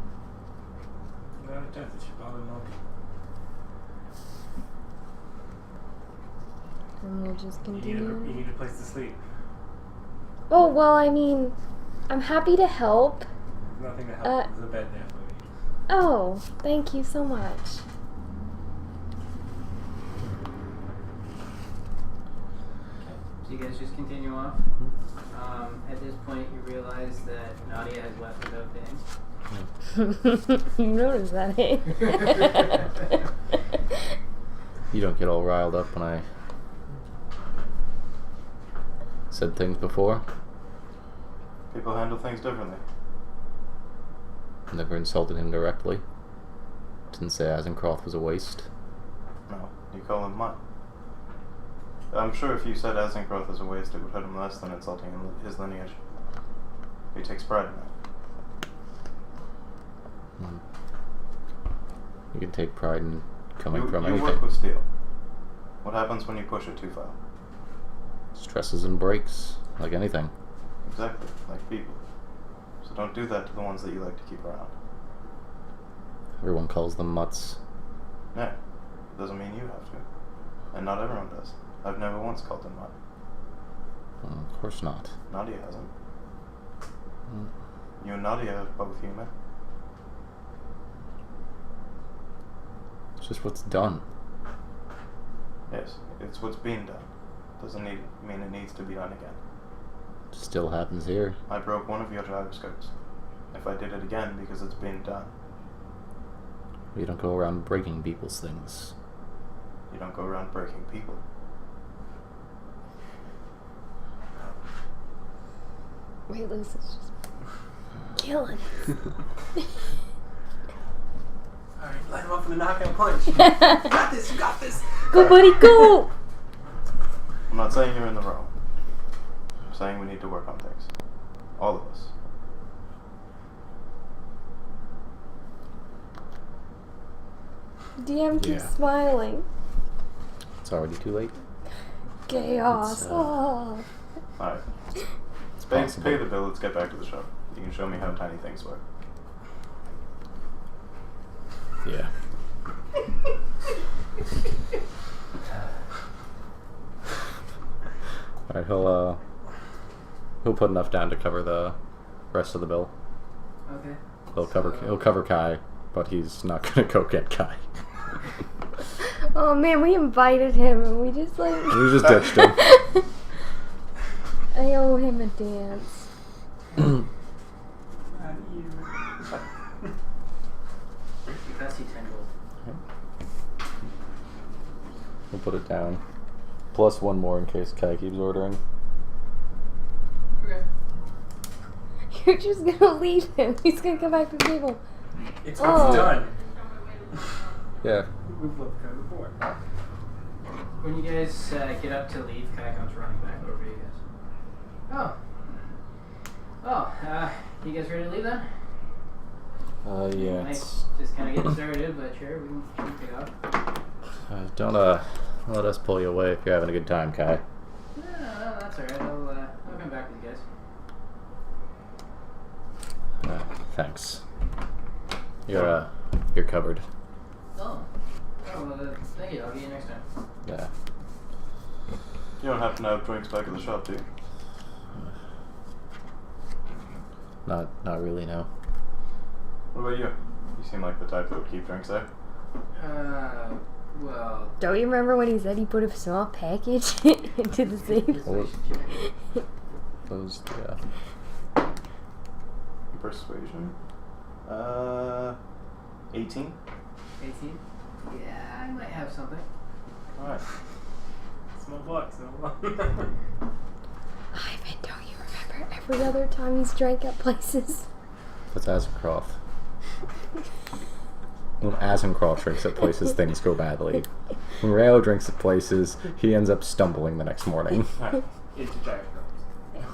Not a chance. It should bother more people. And we'll just You continue. need a place to sleep. Oh, well, I mean, I'm happy to help. There's nothing to help. There's a bed there for you. Oh, thank you so much. So you guys just continue off. At this point, you realize that Nadia has left without paying. You noticed that, eh? You don't get all riled up when I said things before. People handle things differently. Never insulted him directly. Didn't say Azencroft was a waste. No, you call him mutt. I'm sure if you said Azencroft is a waste, it would hurt him less than insulting his lineage. He takes pride in that. Mm. You can take pride in coming from you anything. work with steel. What happens when you push it too far? Stresses and breaks, like anything. Exactly, like people. So don't do that to the ones that you like to keep around. Everyone calls them mutts. No, it doesn't mean you have to. And not everyone does. I've never once called them mutt. Of course not. Nadia hasn't. Mm. You and Nadia are both human. It's just what's done. Yes, it's what's being done. Doesn't mean it needs to be done again. Still happens here. I broke one of your gyroscopes. If I did it again because it's been done, You don't go around breaking people's things. you don't go around breaking people. Wait, Luce is just killing it. Alright, light him up for the knockout punch. You got this, you got this. Go, buddy, go! I'm not saying you're in the wrong. I'm saying we need to work on things. All of us. DM keeps Yeah. smiling. It's already too late. Chaos. It's, Oh. Alright. It's Pay possible. the bill, let's get back to the show. You can show me how tiny things work. Yeah. Alright, he'll put enough down to cover the rest of the bill. Okay. He'll cover Kai, but he's not gonna go get Kai. Oh man, we invited him and we just like. We just ditched him. I owe him a dance. You pass you 10 gold. We'll put it down. Plus one more in case Kai keeps ordering. Okay. You're just gonna leave him. He's gonna come back to the table. It's Oh. done. Yeah. We've looked at it before. When you guys get up to leave, Kai comes running back over to you guys. You guys ready to leave then? Yeah. Might It's, just kind of getting started, but sure, we can pick up. don't let us pull you away if you're having a good time, Kai. No, that's alright. I'll come back with you guys. Thanks. You're covered. Oh, well, thank you. I'll get you next time. Yeah. You don't happen to have drinks back at the shop, do you? Not really, no. What about you? You seem like the type that would keep drinks there. Well, Don't you remember when he said he put a small package into the safe? Those, yeah. Persuasion? 18? 18? Yeah, I might have something. Alright. Small bucks, no. Ivan, don't you remember every other time he's drank at places? That's Azencroft. When Azencroft drinks at places, things go badly. When Rayo drinks at places, he ends up stumbling the next morning. Alright. Into giant girls.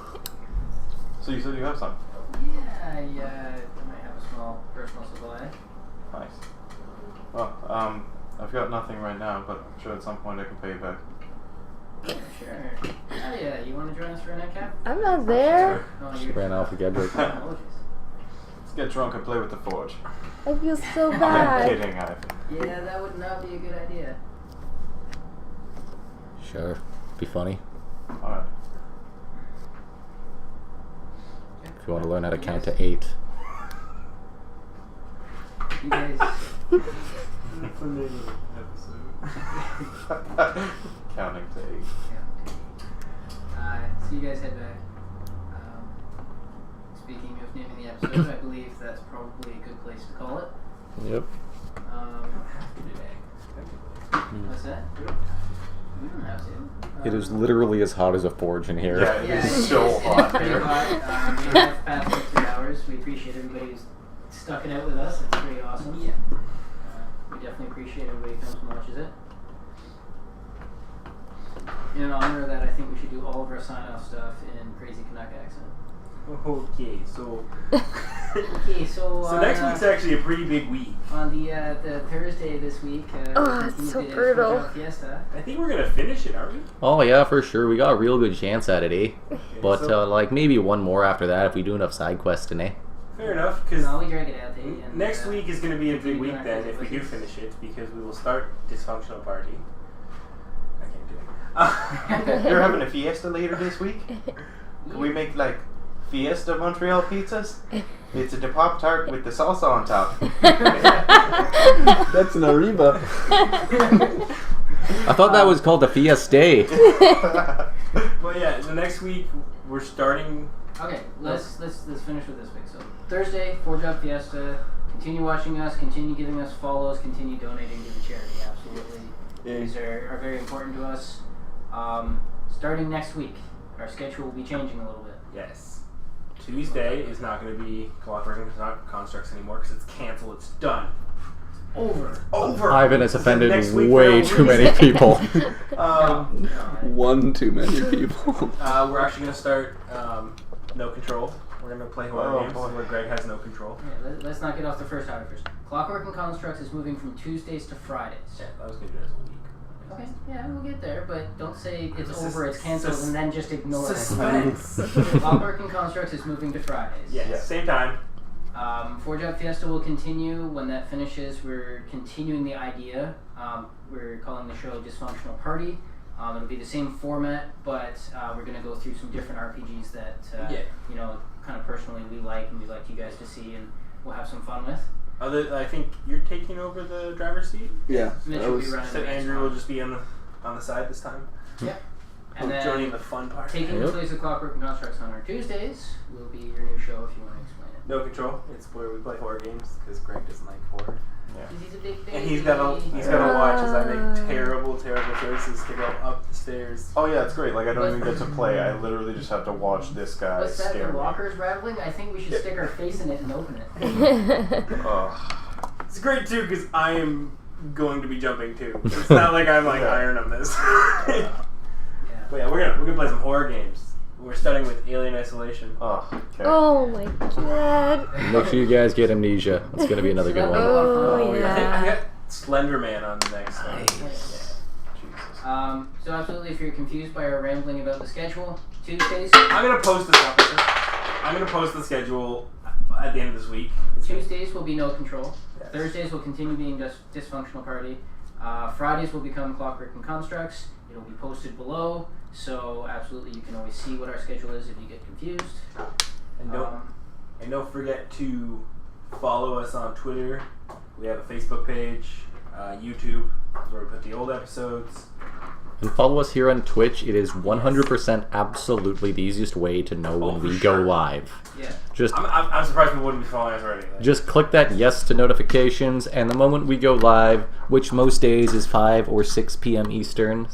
So you said you have some? Yeah, I might have a small personal supply. Nice. Well, I've got nothing right now, but I'm sure at some point I can pay you back. Sure. Oh yeah, you want to join us for a nightcap? I'm not there. Oh, She ran off with Gedrick. Apologies. Let's get drunk and play with the forge. I feel so I'm bad. kidding, Ivan. Yeah, that would not be a good idea. Sure. Be funny. Alright. If you want to learn how to count to 8. You guys, That's the name of the episode. Counting to 8. so you guys head back. Speaking of naming the episode, I believe that's probably a good place to call it. Yep. What's that? We don't have to. It is literally as hot as a forge in here. Yeah, it is so hot Pretty here. hot. We have passed like 3 hours. We appreciate everybody who's stuck it out with us. It's pretty awesome. Yeah. We definitely appreciate everybody who comes and watches it. In honor of that, I think we should do all of our sign-off stuff in crazy Canuck accent. Okay, so Okay, so next week's actually a pretty big week. on the Thursday this week. It's so brutal. Fiesta. I think we're gonna finish it, aren't we? Oh yeah, for sure. We got a real good chance at it, eh? But so- like maybe one more after that if we do enough side quests, eh? Fair enough, because No, we drag it out. And, next week is going to be a big continue week doing our then if we do quizzes. finish it, because we will start Dysfunctional Party. I can't do it. You're having a fiesta later this week? Can we make like Fiesta Montreal pizzas? It's a Pop Tart with the salsa on top. That's an Ariba. I thought that was called the Fiesta. But yeah, the next week we're starting. Okay, let's finish with this week. So Thursday, 4-Job Fiesta. Continue watching us. Continue giving us follows. Continue donating to the charity. Absolutely, these are very important to us. Starting next week, our schedule will be changing a little bit. Yes. Tuesday is not going to be Clockwork and Constructs anymore because it's canceled. It's done. Over. Ivan has offended Next week way for no too many reason. people. One too many people. We're actually going to start No Control. We're going to play horror games boy. where Greg has no control. Yeah, let's not get off the first topic first. Clockwork and Constructs is moving from Tuesdays to Fridays. Yeah, I was going to do it as a week. Okay, yeah, we'll get there, but don't say it's Sus- over, it's cancelled, sus- and then just ignore it. Suspense. Clockwork and Constructs is moving to Fridays. Yeah, same time. 4-Job Fiesta will continue. When that finishes, we're continuing the idea. We're calling the show Dysfunctional Party. It'll be the same format, but we're going to go through some different RPGs that, you know, kind of personally we like and we'd like you guys to see, and we'll have some fun with. I think you're taking over the driver's seat. Yeah. Mitch that will be was- running So the next Andrew one. will just be on the side this time. Yep. And Joining then the fun part. taking the Yep. place of Clockwork and Constructs on our Tuesdays will be your new show if you want to explain it. No Control. It's where we play horror games because Greg doesn't like horror. He's a big baby. And he's gotta watch as I make terrible choices to go up the stairs. Oh yeah, it's great. Like I don't even get to play. I literally just have to watch this guy What's that? scare The me. locker's rattling? I think we should stick our face in it and open it. It's great too because I am going to be jumping too. It's not like I'm like iron on this. Yeah. But yeah, we're gonna play some horror games. We're starting with Alien Isolation. Okay. Oh my god. Make sure you guys get Amnesia. It's going to be another good one. Oh, I yeah. got Slender Man on the next one. Jesus. So absolutely, if you're confused by our rambling about the schedule, Tuesdays. I'm gonna post this up. I'm gonna post the schedule at the end of this week. Tuesdays will be No Control. Yes. Thursdays will continue being Dysfunctional Party. Fridays will become Clockwork and Constructs. It'll be posted below, so absolutely you can always see what our schedule is if you get confused. And don't forget to follow us on Twitter. We have a Facebook page, YouTube, where we put the old episodes. And follow us here on Twitch. It is 100% absolutely the easiest way to know when we go live. Yeah. Just I'm surprised people wouldn't be following us already. Like, Just click that yes to notifications, and the moment we go live, which most days is 5 or 6 p.m. Eastern,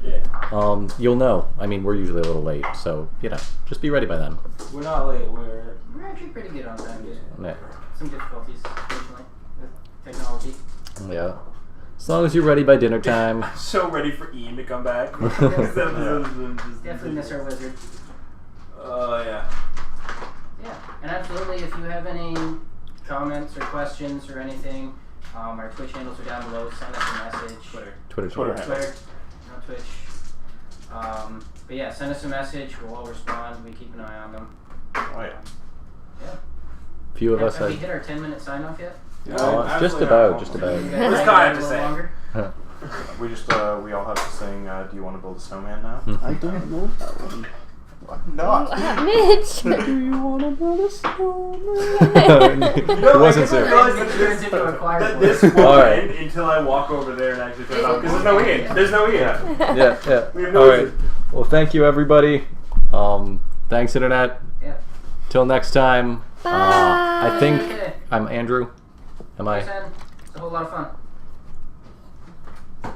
yeah. you'll know. I mean, we're usually a little late, so, you know, just be ready by then. We're not late. We're We're actually pretty good on time. Just Yeah. some difficulties occasionally with technology. Yeah. As long as you're ready by dinner time. so ready for Ian to come back. Definitely miss our wizard. Oh yeah. Yeah, and absolutely, if you have any comments or questions or anything, our Twitch handles are down below. Send us a message. Twitter. Twitter. Twitter, not Twitch. But yeah, send us a message. We'll all respond. We keep an eye on them. Oh yeah. Yeah. Few of us Have we have. hit our 10-minute sign off yet? Just absolutely about, not. just You about. guys What does hang Kai out have a to little say? longer? We just we all have to sing. Do you want to build a snowman now? I don't know that one. Not. Mitch! Do you want to build a snowman? It wasn't serious. It turns into a choir That voice. this won't Alright. end until I walk over there and actually turn it off. Because there's no Ian. There's no Ian. Yeah. We have no All right. wizard. Well, thank you, everybody. Thanks, Internet. Yeah. Till next time. I think Okay. I'm Andrew. Am I? It's a whole lot of fun.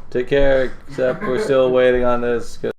Take care, except we're still waiting on this.